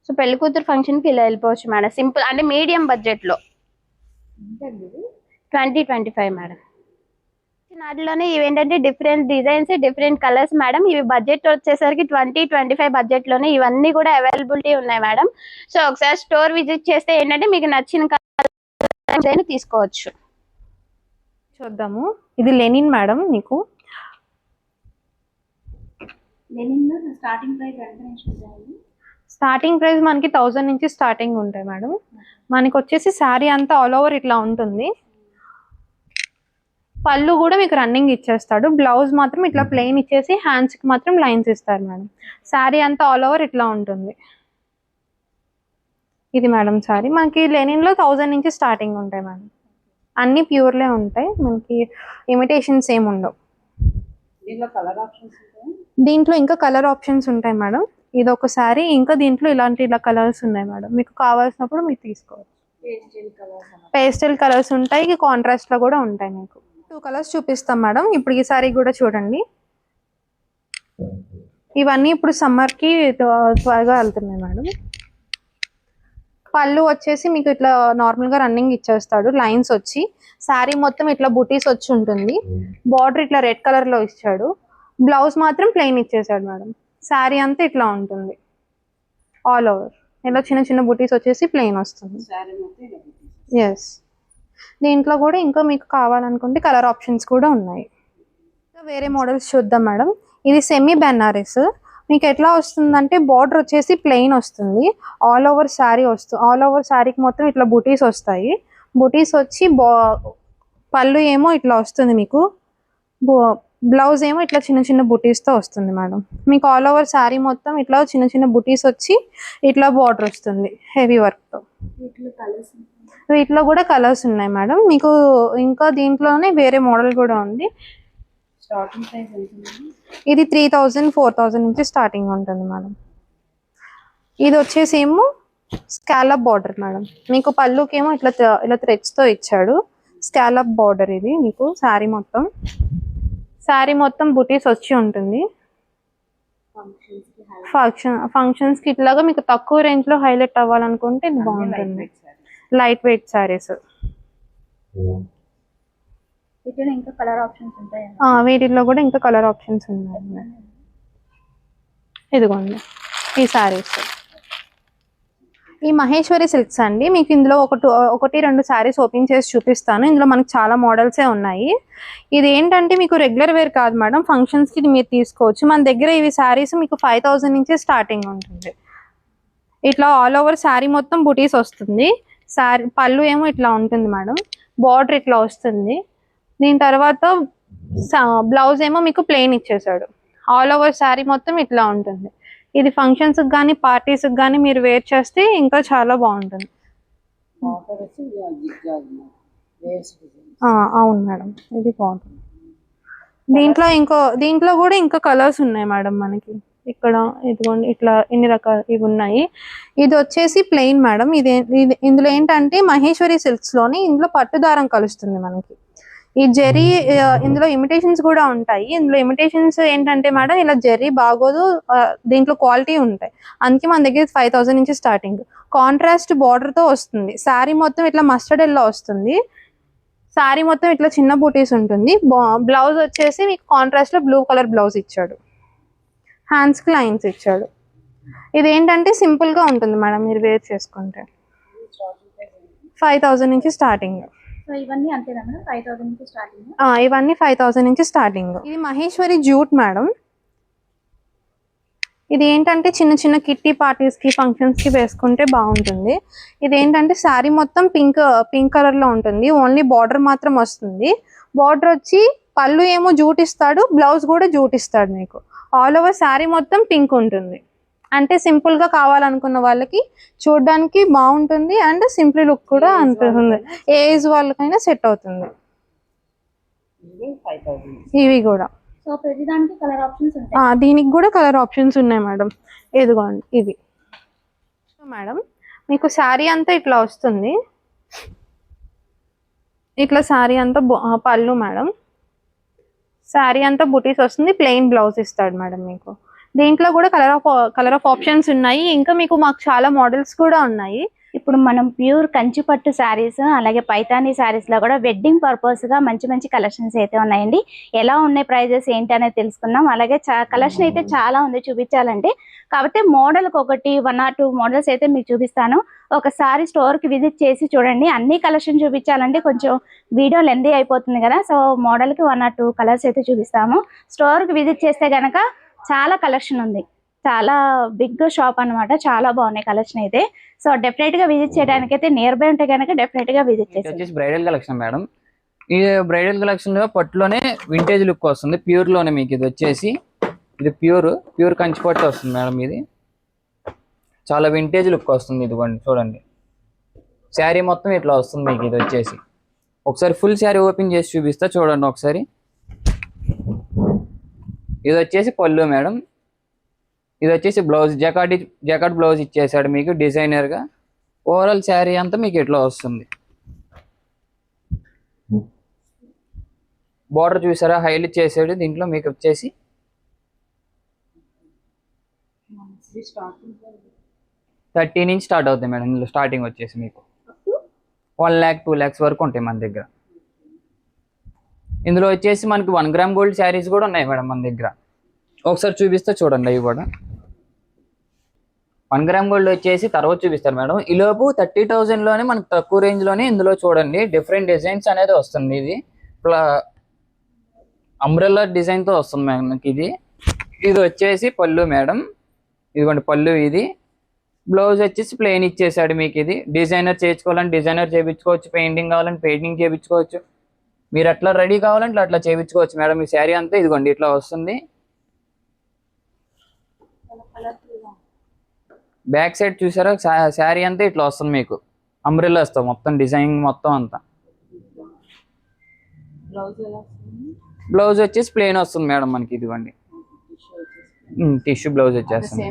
సో పెళ్లి కూతురు ఫంక్షన్ కి ఇలా వెళ్ళిపోవచ్చు మేడం, సింపుల్ అంటే మీడియం బడ్జెట్ లో 20-25 మేడం. వాటిలోనే ఇవి ఏంటంటే different designs different colours madam. ఇవి బడ్జెట్ వచ్చేసరికి 20-25 బడ్జెట్ లోనే ఇవన్నీ కూడా అవైలబిలిటీ ఉన్నాయి మేడం. సో ఒకసారి స్టోర్ విజిట్ చేస్తే ఏంటంటే మీకు నచ్చిన కలర్ తీసుకోవచ్చు. చూద్దాము, ఇది లెనిన్ మేడం. మీకు స్టార్టింగ్ ప్రైస్ మనకి 1000 నుంచి స్టార్టింగ్ ఉంటాయి మేడం. మనకి వచ్చేసి శారీ అంతా ఆల్ ఓవర్ ఇట్లా ఉంటుంది. పళ్ళు కూడా మీకు రన్నింగ్ ఇచ్చేస్తాడు, బ్లౌజ్ మాత్రం ఇట్లా ప్లెయిన్ ఇచ్చేసి హ్యాండ్స్ కి మాత్రం లైన్స్ ఇస్తారు మేడం. శారీ అంతా ఆల్ ఓవర్ ఇట్లా ఉంటుంది. ఇది మేడం శారీ మనకి లెనిన్ లో 1000 నుంచి స్టార్టింగ్ ఉంటాయి మేడం. అన్ని ప్యూర్లే ఉంటాయి, మనకి ఇమిటేషన్స్ ఏమి ఉండవు. దీంట్లో ఇంకా కలర్ ఆప్షన్స్ ఉంటాయి మేడం. ఇది ఒక శారీ, ఇంకా దీంట్లో ఇలా కలర్స్ ఉన్నాయి మేడం. మీకు కావాల్సినప్పుడు మీరు తీసుకోవచ్చు. పేస్టల్ కలర్స్ ఉంటాయి, కాంట్రాస్ట్ లో కూడా ఉంటాయి. మీకు 2 కలర్స్ చూపిస్తాం మేడం. ఇప్పుడు ఈ శారీ కూడా చూడండి, ఇవన్నీ ఇప్పుడు సమ్మర్ కి త్వరగా వెళ్తున్నాయి మేడం. పళ్ళు వచ్చేసి మీకు ఇట్లా నార్మల్ గా రన్నింగ్ ఇచ్చేస్తాడు, లైన్స్ వచ్చి శారీ మొత్తం ఇట్లా బుటీస్ వచ్చి ఉంటుంది. బార్డర్ ఇట్లా రెడ్ కలర్ లో ఇచ్చాడు, బ్లౌజ్ మాత్రం ప్లెయిన్ ఇచ్చేసాడు మేడం. శారీ అంతా ఇట్లా ఉంటుంది ఆల్ ఓవర్, ఇలా చిన్న చిన్న బుటీస్ వచ్చేసి ప్లెయిన్ వస్తుంది. ఎస్, దీంట్లో కూడా ఇంకా మీకు కావాలనుకుంటే కలర్ ఆప్షన్స్ కూడా ఉన్నాయి. వేరే మోడల్స్ చూద్దాం మేడం. ఇది సెమీ బెనారస్. మీకు ఎట్లా వస్తుందంటే బార్డర్ వచ్చేసి ప్లెయిన్ వస్తుంది, ఆల్ ఓవర్ శారీ వస్తుంది. ఆల్ ఓవర్ శారీకి మొత్తం ఇట్లా బుటీస్ వస్తాయి. బుటీస్ వచ్చి పళ్ళు ఏమో ఇట్లా వస్తుంది మీకు, బ్లౌజ్ ఏమో ఇట్లా చిన్న చిన్న బుటీస్తో వస్తుంది మేడం. మీకు ఆల్ ఓవర్ శారీ మొత్తం ఇట్లా చిన్న చిన్న బుటీస్ వచ్చి ఇట్లా బార్డర్ వస్తుంది హెవీ వర్క్తో. వీటిలో కూడా కలర్స్ ఉన్నాయి మేడం. మీకు ఇంకా దీంట్లోనే వేరే మోడల్ కూడా ఉంది. ఇది 3000-4000 నుంచి స్టార్టింగ్ ఉంటుంది మేడం. ఇది వచ్చేసి ఏమో స్కాలప్ బార్డర్ మేడం. మీకు పళ్ళుకేమో ఇలా థ్రెడ్స్తో ఇచ్చాడు, స్కాలప్ బార్డర్. ఇది మీకు శారీ మొత్తం బుటీస్ వచ్చి ఉంటుంది. ఫంక్షన్స్ కి ఇట్లాగా మీకు తక్కువ రేంజ్ లో హైలైట్ అవ్వాలనుకుంటే ఇది బాగుంటుంది. Light weight saris. వీటిలో ఇంకా కలర్ ఆప్షన్స్ ఉంటాయి. వీటిల్లో కూడా ఇంకా కలర్ ఆప్షన్స్ ఉన్నాయి. ఇదిగోండి ఈ సారీస్. ఈ మహేశ్వరి సిల్క్స్ అండి. మీకు ఇందులో ఒకటి రెండు సారీస్ ఓపెన్ చేసి చూపిస్తాను. ఇందులో మనకి చాలా మోడల్సే ఉన్నాయి. ఇది ఏంటంటే మీకు రెగ్యులర్ వేర్ కాదు మేడం, ఫంక్షన్స్ కి మీరు తీసుకోవచ్చు. మన దగ్గర ఇవి సారీస్ మీకు 5000 నుంచి స్టార్టింగ్ ఉంటుంది. ఇట్లా ఆల్ ఓవర్ శారీ మొత్తం బుటీస్ వస్తుంది. శారీ పళ్ళు ఏమో ఇట్లా ఉంటుంది మేడం, బార్డర్ ఇట్లా వస్తుంది. దీని తర్వాత బ్లౌజ్ ఏమో మీకు ప్లెయిన్ ఇచ్చేసాడు. ఆల్ ఓవర్ శారీ మొత్తం ఇట్లా ఉంటుంది. ఇది ఫంక్షన్స్ కానీ పార్టీస్ కానీ మీరు వేర్ చేస్తే ఇంకా చాలా బాగుంటుంది. అవును మేడం, ఇది బాగుంటుంది. దీంట్లో కూడా ఇంకా కలర్స్ ఉన్నాయి మేడం మనకి. ఇక్కడ ఇదిగోండి ఇట్లా ఇన్ని రకాల ఇవి ఉన్నాయి. ఇది వచ్చేసి ప్లెయిన్ మేడం. ఇందులో ఏంటంటే మహేశ్వరి సిల్క్స్ లోని ఇందులో పట్టుదారం కలుస్తుంది మనకి. ఈ జెరీ ఇందులో ఇమిటేషన్స్ కూడా ఉంటాయి. ఇందులో ఇమిటేషన్స్ ఏంటంటే మేడం ఇలా జెరీ బాగోదు, దీంట్లో క్వాలిటీ ఉంటాయి. అందుకే మన దగ్గర 5000 నుంచి స్టార్టింగ్. కాంట్రాస్ట్ బార్డర్ తో వస్తుంది. శారీ మొత్తం ఇట్లా మస్టర్డ్ ఎల్లో వస్తుంది. శారీ మొత్తం ఇట్లా చిన్న బూటీస్ ఉంటుంది. బ్లౌజ్ వచ్చేసి మీకు కాంట్రాస్ట్ లో బ్లూ కలర్ బ్లౌజ్ ఇచ్చాడు. హ్యాండ్స్ కి లైన్స్ ఇచ్చాడు. ఇది ఏంటంటే సింపుల్ గా ఉంటుంది మేడం, మీరు వేర్ చేసుకుంటే 5000 నుంచి స్టార్టింగ్. సో ఇవన్నీ అంతేనా మేడం? 5000 నుంచి స్టార్టింగ్. ఇవన్నీ 5000 నుంచి స్టార్టింగ్. ఇది మహేశ్వరి జూట్ మేడం. ఇది ఏంటంటే చిన్న చిన్న కిట్టి పార్టీస్ కి ఫంక్షన్స్ కి వేసుకుంటే బాగుంటుంది. ఇది ఏంటంటే శారీ మొత్తం పింక్ కలర్ లో ఉంటుంది. ఓన్లీ బార్డర్ మాత్రం వస్తుంది. బార్డర్ వచ్చి పళ్ళు ఏమో జూట్ ఇస్తాడు, బ్లౌజ్ కూడా జూట్ ఇస్తాడు మీకు. ఆల్ ఓవర్ శారీ మొత్తం పింక్ ఉంటుంది. అంటే సింపుల్ గా కావాలనుకున్న వాళ్ళకి చూడడానికి బాగుంటుంది అండ్ సింపుల్ లుక్ కూడా అనిపిస్తుంది. ఏజ్ వాళ్ళకైనా సెట్ అవుతుంది. ఇవి కూడా సో ప్రతిదానికి కలర్ ఆప్షన్స్ ఉంటాయి. దీనికి కూడా కలర్ ఆప్షన్స్ ఉన్నాయి మేడం. ఇదిగోండి ఇవి మేడం. మీకు శారీ అంతా ఇట్లా వస్తుంది. ఇట్లా శారీ అంతా పళ్ళు మేడం. శారీ అంతా బుటీస్ వస్తుంది. ప్లెయిన్ బ్లౌజ్ ఇస్తాడు మేడం మీకు. దీంట్లో కూడా కలర్ ఆఫ్ ఆప్షన్స్ ఉన్నాయి. ఇంకా మాకు చాలా మోడల్స్ కూడా ఉన్నాయి. ఇప్పుడు మనం ప్యూర్ కంచి పట్టు శారీస్ అలాగే పైతానీ శారీస్ లో కూడా వెడ్డింగ్ పర్పస్ గా మంచి మంచి కలెక్షన్స్ అయితే ఉన్నాయండి. ఎలా ఉన్నాయి ప్రైజెస్ ఏంటి అనేది తెలుసుకుందాం. అలాగే కలెక్షన్ అయితే చాలా ఉంది చూపించాలంటే. కాబట్టి మోడల్కి ఒకటి 1 or 2 మోడల్స్ అయితే మీకు చూపిస్తాను. ఒకసారి స్టోర్ కి విజిట్ చేసి చూడండి. అన్ని కలెక్షన్ చూపించాలంటే కొంచెం వీడియో లెందీ అయిపోతుంది కదా. సో మోడల్ కి 1 or 2 కలర్స్ అయితే చూపిస్తాము. స్టోర్ కి విజిట్ చేస్తే గనక చాలా కలెక్షన్ ఉంది. చాలా బిగ్ షాప్ అన్నమాట. చాలా బాగున్నాయి కలెక్షన్ అయితే. సో డెఫినెట్ గా విజిట్ చేయడానికి అయితే నియర్ బై ఉంటే కనుక డెఫినెట్ గా విజిట్ చేసి. Bridal collection madam. ఈ బ్రైడల్ కలెక్షన్ లో పట్టులోనే వింటేజ్ లుక్ వస్తుంది. ప్యూర్ లోనే మీకు ఇది వచ్చేసి ఇది ప్యూర్ కంచి పట్టు వస్తుంది మేడం. ఇది చాలా వింటేజ్ లుక్ వస్తుంది. ఇదిగోండి చూడండి, శారీ మొత్తం ఇట్లా వస్తుంది మీకు. ఇది వచ్చేసి ఒకసారి ఫుల్ శారీ ఓపెన్ చేసి చూపిస్తా చూడండి ఒకసారి. ఇది వచ్చేసి పళ్ళు మేడం. ఇది వచ్చేసి బ్లౌజ్ జకాట్ బ్లౌజ్ ఇచ్చేసాడు మీకు డిజైనర్ గా. ఓవరాల్ శారీ అంతా మీకు ఇట్లా వస్తుంది. బార్డర్ చూసారా హైలైట్ చేసాడు. దీంట్లో మీకు వచ్చేసి 30 నుంచి స్టార్ట్ అవుతాయి మేడం. ఇందులో స్టార్టింగ్ వచ్చేసి మీకు 1 lakh 2 lakhs వరకు ఉంటాయి మన దగ్గర. ఇందులో వచ్చేసి మనకి 1 gram గోల్డ్ శారీస్ కూడా ఉన్నాయి మేడం మన దగ్గర. ఒకసారి చూపిస్తే చూడండి. అవి కూడా 1 gram గోల్డ్ వచ్చేసి తర్వాత చూపిస్తారు మేడం. ఈ లోపు 30,000 లోనే మనకు తక్కువ రేంజ్ లోనే ఇందులో చూడండి డిఫరెంట్ డిజైన్స్ అనేది వస్తుంది. ఇది అంబ్రెల్లా డిజైన్ తో వస్తుంది మనకి. ఇది వచ్చేసి పళ్ళు మేడం. ఇదిగోండి పళ్ళు. ఇది బ్లౌజ్ వచ్చేసి ప్లెయిన్ ఇచ్చేసాడు మీకు. ఇది డిజైనర్ చేయించుకోవాలంటే డిజైనర్ చేయించుకోవచ్చు, పెయింటింగ్ కావాలంటే పెయింటింగ్ చేయించుకోవచ్చు, మీరు అట్లా రెడీ కావాలంటే అట్లా చేయించుకోవచ్చు మేడం. ఈ శారీ అంతా ఇదిగోండి ఇట్లా వస్తుంది. బ్యాక్ సైడ్ చూసారా శారీ అంతా ఇట్లా వస్తుంది మీకు. అంబ్రెల్లా వస్తాం మొత్తం డిజైన్ మొత్తం అంతా. బ్లౌజ్ వచ్చేసి ప్లెయిన్ వస్తుంది మేడం మనకి. ఇదిగోండి టిష్యూ బ్లౌజ్ వచ్చేస్తుంది.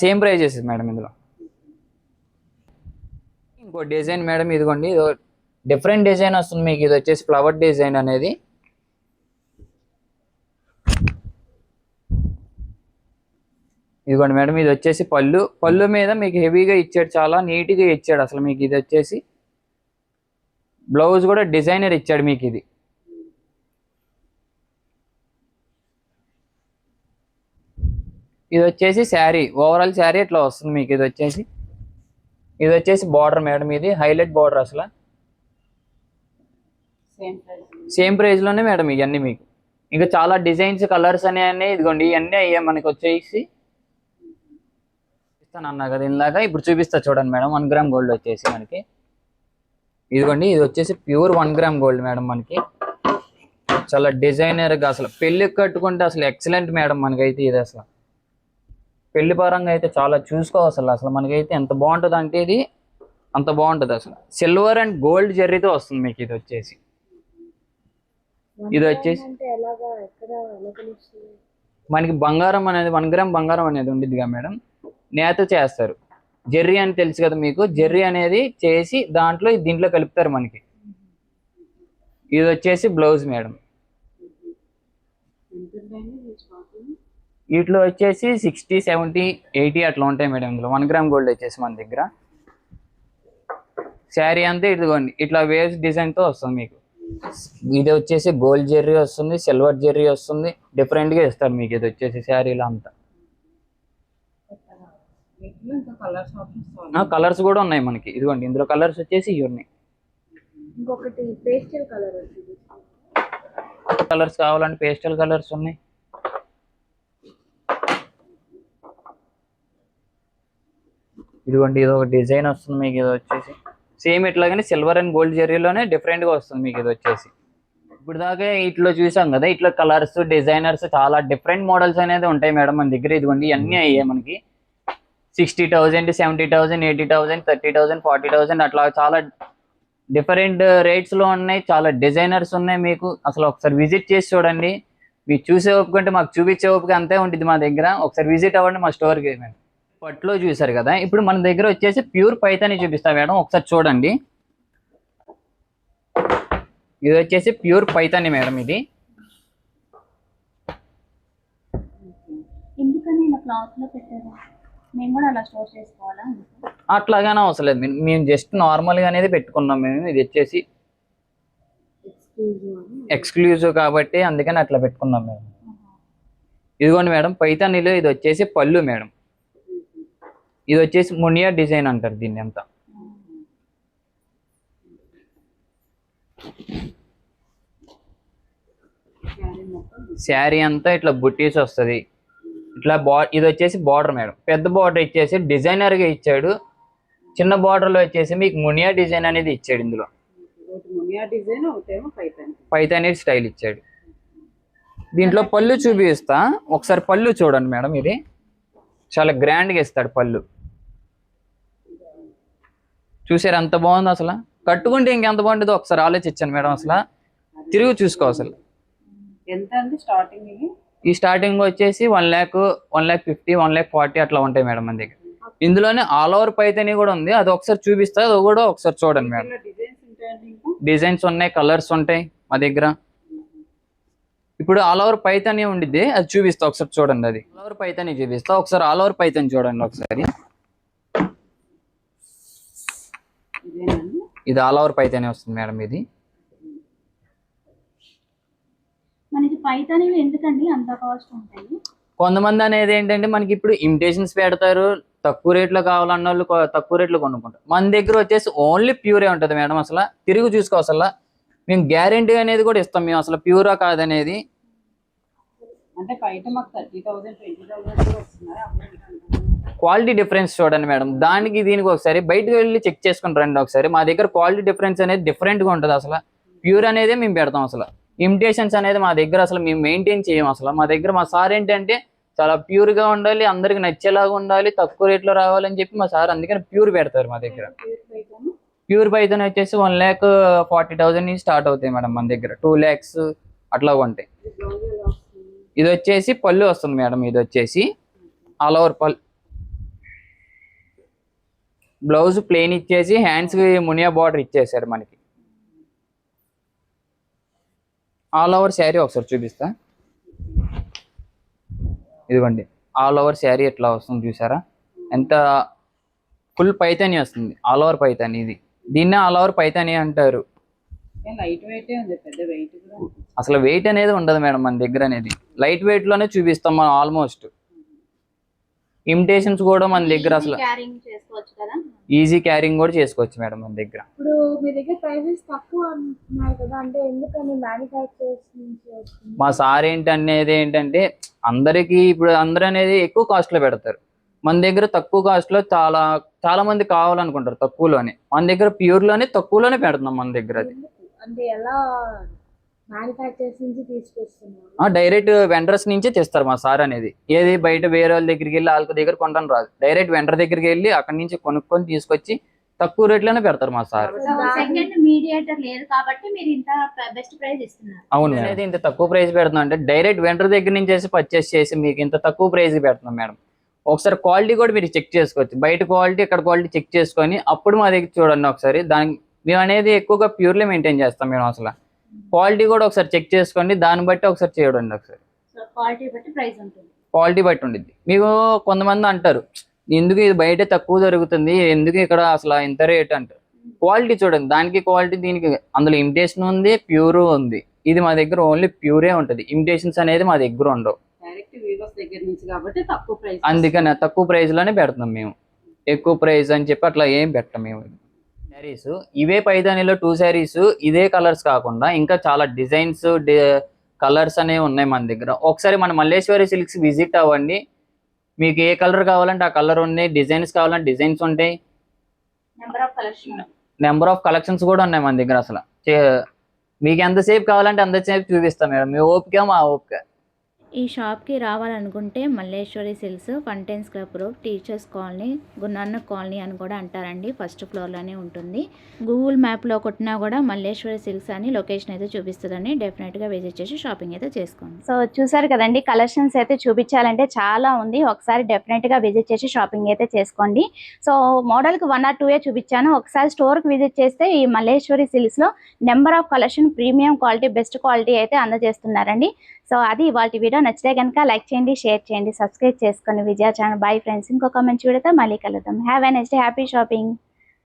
Same prices madam. ఇందులో ఇంకో డిజైన్ మేడం. ఇదిగోండి డిఫరెంట్ డిజైన్ వస్తుంది మీకు. ఇది వచ్చేసి ఫ్లవర్ డిజైన్ అనేది. ఇదిగోండి మేడం, ఇది వచ్చేసి పళ్ళు. పళ్ళు మీద మీకు హెవీగా ఇచ్చాడు, చాలా నీట్గా ఇచ్చాడు అసలు మీకు. ఇది వచ్చేసి బ్లౌజ్ కూడా డిజైనర్ ఇచ్చాడు మీకు. ఇది వచ్చేసి శారీ, ఓవరాల్ శారీ ఇట్లా వస్తుంది మీకు. ఇది వచ్చేసి బార్డర్ మేడం, ఇది హైలైట్ బార్డర్ అసలు. సేమ్ ప్రైస్ లోనే మేడం ఇవన్నీ మీకు. ఇంకా చాలా డిజైన్స్, కలర్స్ అనేవి ఇదిగోండి, ఇవన్నీ అయ్యా మనకి వచ్చేసి. ఇస్తాను అన్నా కదా ఇందాక, ఇప్పుడు చూపిస్తా చూడండి మేడం. 1 గ్రామ్ గోల్డ్ వచ్చేసి మనకి ఇదిగోండి, ఇది వచ్చేసి ప్యూర్ 1 గ్రామ్ గోల్డ్ మేడం మనకి. చాలా డిజైనర్గా అసలు పెళ్ళికి కట్టుకుంటే అసలు ఎక్సలెంట్ మేడం మనకైతే. ఇది అసలు పెళ్లి పరంగా అయితే చాలా చూసుకోవాలి అసలు మనకైతే. ఎంత బాగుంటుంది అంటే ఇది అంత బాగుంటుంది అసలు. సిల్వర్ అండ్ గోల్డ్ జెర్రీతో వస్తుంది మీకు. ఇది వచ్చేసి మనకి బంగారం అనేది 1 గ్రామ్ బంగారం అనేది ఉండిద్దిగా మేడం, నేత చేస్తారు. జెర్రీ అని తెలుసు కదా మీకు, జెర్రీ అనేది చేసి దీంట్లో కలుపుతారు మనకి. ఇది వచ్చేసి బ్లౌజ్ మేడం. వీటిలో వచ్చేసి 60, 70, 80 అట్లా ఉంటాయి మేడం. ఇందులో 1 గ్రామ్ గోల్డ్ వచ్చేసి మన దగ్గర. శారీ అంతా ఇదిగోండి ఇట్లా వేవ్స్ డిజైన్తో వస్తుంది మీకు. ఇది వచ్చేసి గోల్డ్ జెర్రీ వస్తుంది, సిల్వర్ జెర్రీ వస్తుంది, డిఫరెంట్గా ఇస్తారు మీకు. ఇది వచ్చేసి శారీలో అంతా కలర్స్ కూడా ఉన్నాయి మనకి. ఇదిగోండి ఇందులో కలర్స్ వచ్చేసి ఇవి ఉన్నాయి. ఇంకొకటి పేస్టల్ కలర్, కలర్స్ కావాలంటే పేస్టల్ కలర్స్ ఉన్నాయి. ఇదిగోండి ఇది ఒక డిజైన్ వస్తుంది మీకు. ఇది వచ్చేసి సేమ్ ఇట్లాగానే సిల్వర్ అండ్ గోల్డ్ జెర్రీలోనే డిఫరెంట్గా వస్తుంది మీకు. ఇది వచ్చేసి ఇప్పుడు దాకా ఇట్లా చూసాం కదా, ఇట్లా కలర్స్, డిజైనర్స్ చాలా డిఫరెంట్ మోడల్స్ అనేది ఉంటాయి మేడం మన దగ్గర. ఇదిగోండి ఇవన్నీ అయ్యాయి మనకి. 60,000, 70,000, 80,000, 30,000, 40,000 అట్లా చాలా డిఫరెంట్ రేట్స్లో ఉన్నాయి. చాలా డిజైనర్స్ ఉన్నాయి మీకు. అసలు ఒకసారి విజిట్ చేసి చూడండి. మీరు చూసే ఓపిక అంటే మాకు చూపించే ఓపిక అంతే ఉంటుంది మా దగ్గర. ఒకసారి విజిట్ అవ్వండి మా స్టోర్కి. మేడం పట్లో చూసారు కదా, ఇప్పుడు మన దగ్గర వచ్చేసి ప్యూర్ పైతాని చూపిస్తా మేడం, ఒకసారి చూడండి. ఇది వచ్చేసి ప్యూర్ పైతాని మేడం. ఇది ఎందుకని ఇలా క్లాత్ లో పెట్టారు? మేము కూడా అలా స్టోర్ చేసుకోవాలా? అట్లాగానే అవసరం లేదు, మేము జస్ట్ నార్మల్గా అనేది పెట్టుకున్నాం మేము. ఇది వచ్చేసి ఎక్స్క్లూజివ్ కాబట్టి అందుకని అట్లా పెట్టుకున్నాం మేము. ఇదిగోండి మేడం పైతానీలో ఇది వచ్చేసి పళ్ళు మేడం. ఇది వచ్చేసి మునియా డిజైన్ అంటారు దీన్ని అంతా. శారీ అంతా ఇట్లా బుట్టీస్ వస్తుంది ఇట్లా. ఇది వచ్చేసి బార్డర్ మేడం, పెద్ద బార్డర్ ఇచ్చేసి డిజైనర్గా ఇచ్చాడు. చిన్న బార్డర్లో వచ్చేసి మీకు మునియా డిజైన్ అనేది ఇచ్చాడు. ఇందులో పైతానీ స్టైల్ ఇచ్చాడు. దీంట్లో పళ్ళు చూపిస్తా, ఒకసారి పళ్ళు చూడండి మేడం. ఇది చాలా గ్రాండ్గా ఇస్తాడు పళ్ళు. చూసారు ఎంత బాగుంది అసలు. కట్టుకుంటే ఇంకెంత బాగుంటుందో ఒకసారి ఆలోచించాను మేడం. అసలు తిరిగి చూసుకో అసలు. ఎంత అండి స్టార్టింగ్? ఈ స్టార్టింగ్ వచ్చేసి 1,50,000, 1,50,000, 1,40,000 అట్లా ఉంటాయి మేడం మన దగ్గర. ఇందులోనే ఆల్ ఓవర్ పైతానీ కూడా ఉంది, అది ఒకసారి చూపిస్తా, అది కూడా ఒకసారి చూడండి మేడం. డిజైన్స్ ఉన్నాయి, కలర్స్ ఉంటాయి మా దగ్గర. ఇప్పుడు ఆల్ ఓవర్ పైతానీ ఉండిద్ది, అది చూపిస్తా ఒకసారి చూడండి. అది ఆల్ ఓవర్ పైతానీ చూపిస్తా, ఒకసారి ఆల్ ఓవర్ పైతానీ చూడండి ఒకసారి. ఇది ఆల్ ఓవర్ పైతానీ వస్తుంది మేడం. ఇది మనకి పైతానీలు ఎందుకండి అంత కాస్ట్ ఉంటాయి? కొంతమంది అనేది ఏంటంటే మనకి ఇప్పుడు ఇమిటేషన్స్ పెడతారు, తక్కువ రేట్లో కావాలన్న వాళ్ళు తక్కువ రేట్లో కొనుక్కుంటారు. మన దగ్గర వచ్చేసి ఓన్లీ ప్యూరే ఉంటుంది మేడం. అసలు తిరిగి చూసుకో అసలు. మేము గ్యారెంటీ అనేది కూడా ఇస్తాం మేము, అసలు ప్యూరా కాదనేది. అంటే బయట మాకు 30,000, 20,000 వస్తున్నారు. క్వాలిటీ డిఫరెన్స్ చూడండి మేడం. దానికి దీనికి ఒకసారి బయటకు వెళ్ళి చెక్ చేసుకుని రండి ఒకసారి. మా దగ్గర క్వాలిటీ డిఫరెన్స్ అనేది డిఫరెంట్గా ఉంటుంది. అసలు ప్యూర్ అనేది మేము పెడతాం. అసలు ఇమిటేషన్స్ అనేది మా దగ్గర అసలు మేము మెయింటైన్ చేయం. అసలు మా దగ్గర మా సార్ ఏంటంటే చాలా ప్యూర్గా ఉండాలి, అందరికి నచ్చేలాగా ఉండాలి, తక్కువ రేట్లో రావాలని చెప్పి మా సార్ అందుకని ప్యూర్ పెడతారు మా దగ్గర. ప్యూర్ పైతాని వచ్చేసి 1,40,000 నుంచి స్టార్ట్ అవుతాయి మేడం మన దగ్గర. 2 lakhs అట్లా ఉంటాయి. ఇది వచ్చేసి పళ్ళు వస్తుంది మేడం. ఇది వచ్చేసి ఆల్ ఓవర్ పళ్ళు. బ్లౌజ్ ప్లెయిన్ ఇచ్చేసి హ్యాండ్స్కి మునియా బార్డర్ ఇచ్చేసారు మనకి. ఆల్ ఓవర్ శారీ ఒకసారి చూపిస్తా. ఇదిగోండి ఆల్ ఓవర్ శారీ ఎట్లా వస్తుంది చూసారా, ఎంత ఫుల్ పైతాని వస్తుంది, ఆల్ ఓవర్ పైతాని. ఇది దీన్నే ఆల్ ఓవర్ పైతాని అంటారు. లైట్ వెయిట్ ఉంది, పెద్ద వెయిట్ కూడా ఉంది. అసలు వెయిట్ అనేది ఉండదు మేడం మన దగ్గర, అనేది లైట్ వెయిట్ లోనే చూపిస్తాం మనం. ఆల్మోస్ట్ ఇమిటేషన్స్ కూడా మన దగ్గర అసలు క్యారింగ్ చేసుకోవచ్చు కదా. ఈజీ క్యారింగ్ కూడా చేసుకోవచ్చు మేడం మన దగ్గర. ఇప్పుడు మీ దగ్గర ప్రైసెస్ తక్కువ అంటున్నారు కదా, అంటే ఎందుకని మ్యానుఫ్యాక్చరర్స్ నుంచి వస్తుంది? మా సార్ అనేది ఏంటంటే అందరికి ఇప్పుడు అందరూ అనేది ఎక్కువ కాస్ట్ లో పెడతారు. మన దగ్గర తక్కువ కాస్ట్ లో చాలా చాలా మంది కావాలనుకుంటారు తక్కువలోనే. మన దగ్గర ప్యూర్ లోనే తక్కువలోనే పెడుతున్నాం మన దగ్గర. అది అంటే ఎలా మ్యానుఫ్యాక్చరర్స్ నుంచి తీసుకొస్తున్నారు? డైరెక్ట్ వెండర్స్ నుంచే తెస్తారు మా సార్ అనేది. ఏది బయట వేరే వాళ్ళ దగ్గరికి వెళ్ళి వాళ్ళ దగ్గర కొనడం రాదు. డైరెక్ట్ వెండర్ దగ్గరికి వెళ్ళి అక్కడి నుంచి కొనుక్కొని తీసుకొచ్చి తక్కువ రేట్లోనే పెడతారు మా సార్. సెకండ్ మీడియేటర్ లేదు కాబట్టి మీరు ఇంత బెస్ట్ ప్రైస్ ఇస్తున్నారు. అవును, అనేది ఇంత తక్కువ ప్రైస్ పెడుతున్నాం అంటే డైరెక్ట్ వెండర్ దగ్గర నుంచి పర్చేస్ చేసి మీకు ఇంత తక్కువ ప్రైస్ పెడుతున్నాం మేడం. ఒకసారి క్వాలిటీ కూడా మీరు చెక్ చేసుకోవచ్చు. బయట క్వాలిటీ ఇక్కడ క్వాలిటీ చెక్ చేసుకొని అప్పుడు మా దగ్గర చూడండి ఒకసారి. దానికి మేము అనేది ఎక్కువగా ప్యూర్లీ మెయింటైన్ చేస్తాం మేము. అసలు క్వాలిటీ కూడా ఒకసారి చెక్ చేసుకోండి, దాన్ని బట్టి ఒకసారి చూడండి. ఒకసారి క్వాలిటీ బట్టి ప్రైస్ ఉంటుంది. క్వాలిటీ బట్టి ఉంటుంది. మీకు కొంతమంది అంటారు ఎందుకు ఇది బయట తక్కువ జరుగుతుంది, ఎందుకు ఇక్కడ అసలు ఇంత రేట్ అంటారు. క్వాలిటీ చూడండి, దానికి క్వాలిటీ దీనికి. అందులో ఇమిటేషన్ ఉంది, ప్యూర్ ఉంది. ఇది మా దగ్గర ఓన్లీ ప్యూరే ఉంటుంది, ఇమిటేషన్స్ అనేది మా దగ్గర ఉండవు. డైరెక్ట్ వీవర్స్ దగ్గర నుంచి కాబట్టి తక్కువ ప్రైస్. అందుకని తక్కువ ప్రైస్ లోనే పెడుతున్నాం మేము. ఎక్కువ ప్రైస్ అని చెప్పి అట్లా ఏం పెట్టం మేము. శారీస్ ఇవే పైతానీలో 2 శారీస్ ఇదే కలర్స్ కాకుండా ఇంకా చాలా డిజైన్స్ కలర్స్ అనేవి ఉన్నాయి మన దగ్గర. ఒకసారి మన మల్లేశ్వరి సిల్క్స్ విజిట్ అవ్వండి. మీకు ఏ కలర్ కావాలంటే ఆ కలర్ ఉన్నాయి, డిజైన్స్ కావాలంటే డిజైన్స్ ఉంటాయి, నెంబర్ ఆఫ్ కలెక్షన్స్ కూడా ఉన్నాయి మన దగ్గర. అసలు మీకు ఎంతసేపు కావాలంటే అంతసేపు చూపిస్తాం మేడం. మీ ఓపిక మా ఓపిక. ఈ షాప్కి రావాలనుకుంటే మల్లేశ్వరి సిల్క్స్, ఫంటైన్స్ క్లబ్ రోడ్, టీచర్స్ కాలనీ, గున్నాన్న కాలనీ అని కూడా అంటారండి. ఫస్ట్ ఫ్లోర్లోనే ఉంటుంది. గూగుల్ మ్యాప్లో కొట్టినా కూడా మల్లేశ్వరి సిల్క్స్ అని లొకేషన్ అయితే చూపిస్తుందని. డెఫినెట్గా విజిట్ చేసి షాపింగ్ అయితే చేసుకోండి. సో చూసారు కదండి, కలెక్షన్స్ అయితే చూపించాలంటే చాలా ఉంది. ఒకసారి డెఫినెట్గా విజిట్ చేసి షాపింగ్ అయితే చేసుకోండి. సో మోడల్కి 1 or 2 చూపించాను. ఒకసారి స్టోర్కి విజిట్ చేస్తే ఈ మల్లేశ్వరి సిల్క్స్లో number of collection, premium quality, best quality అయితే అందజేస్తున్నారండి. సో అది ఇవాళ వీడియో. నచ్చితే కనుక లైక్ చేయండి, షేర్ చేయండి, సబ్స్క్రైబ్ చేసుకోండి విజయ ఛానల్. బై ఫ్రెండ్స్, ఇంకొక మంచి వీడియోతో మళ్ళీ కలుద్దాం. Have a nice day, happy shopping.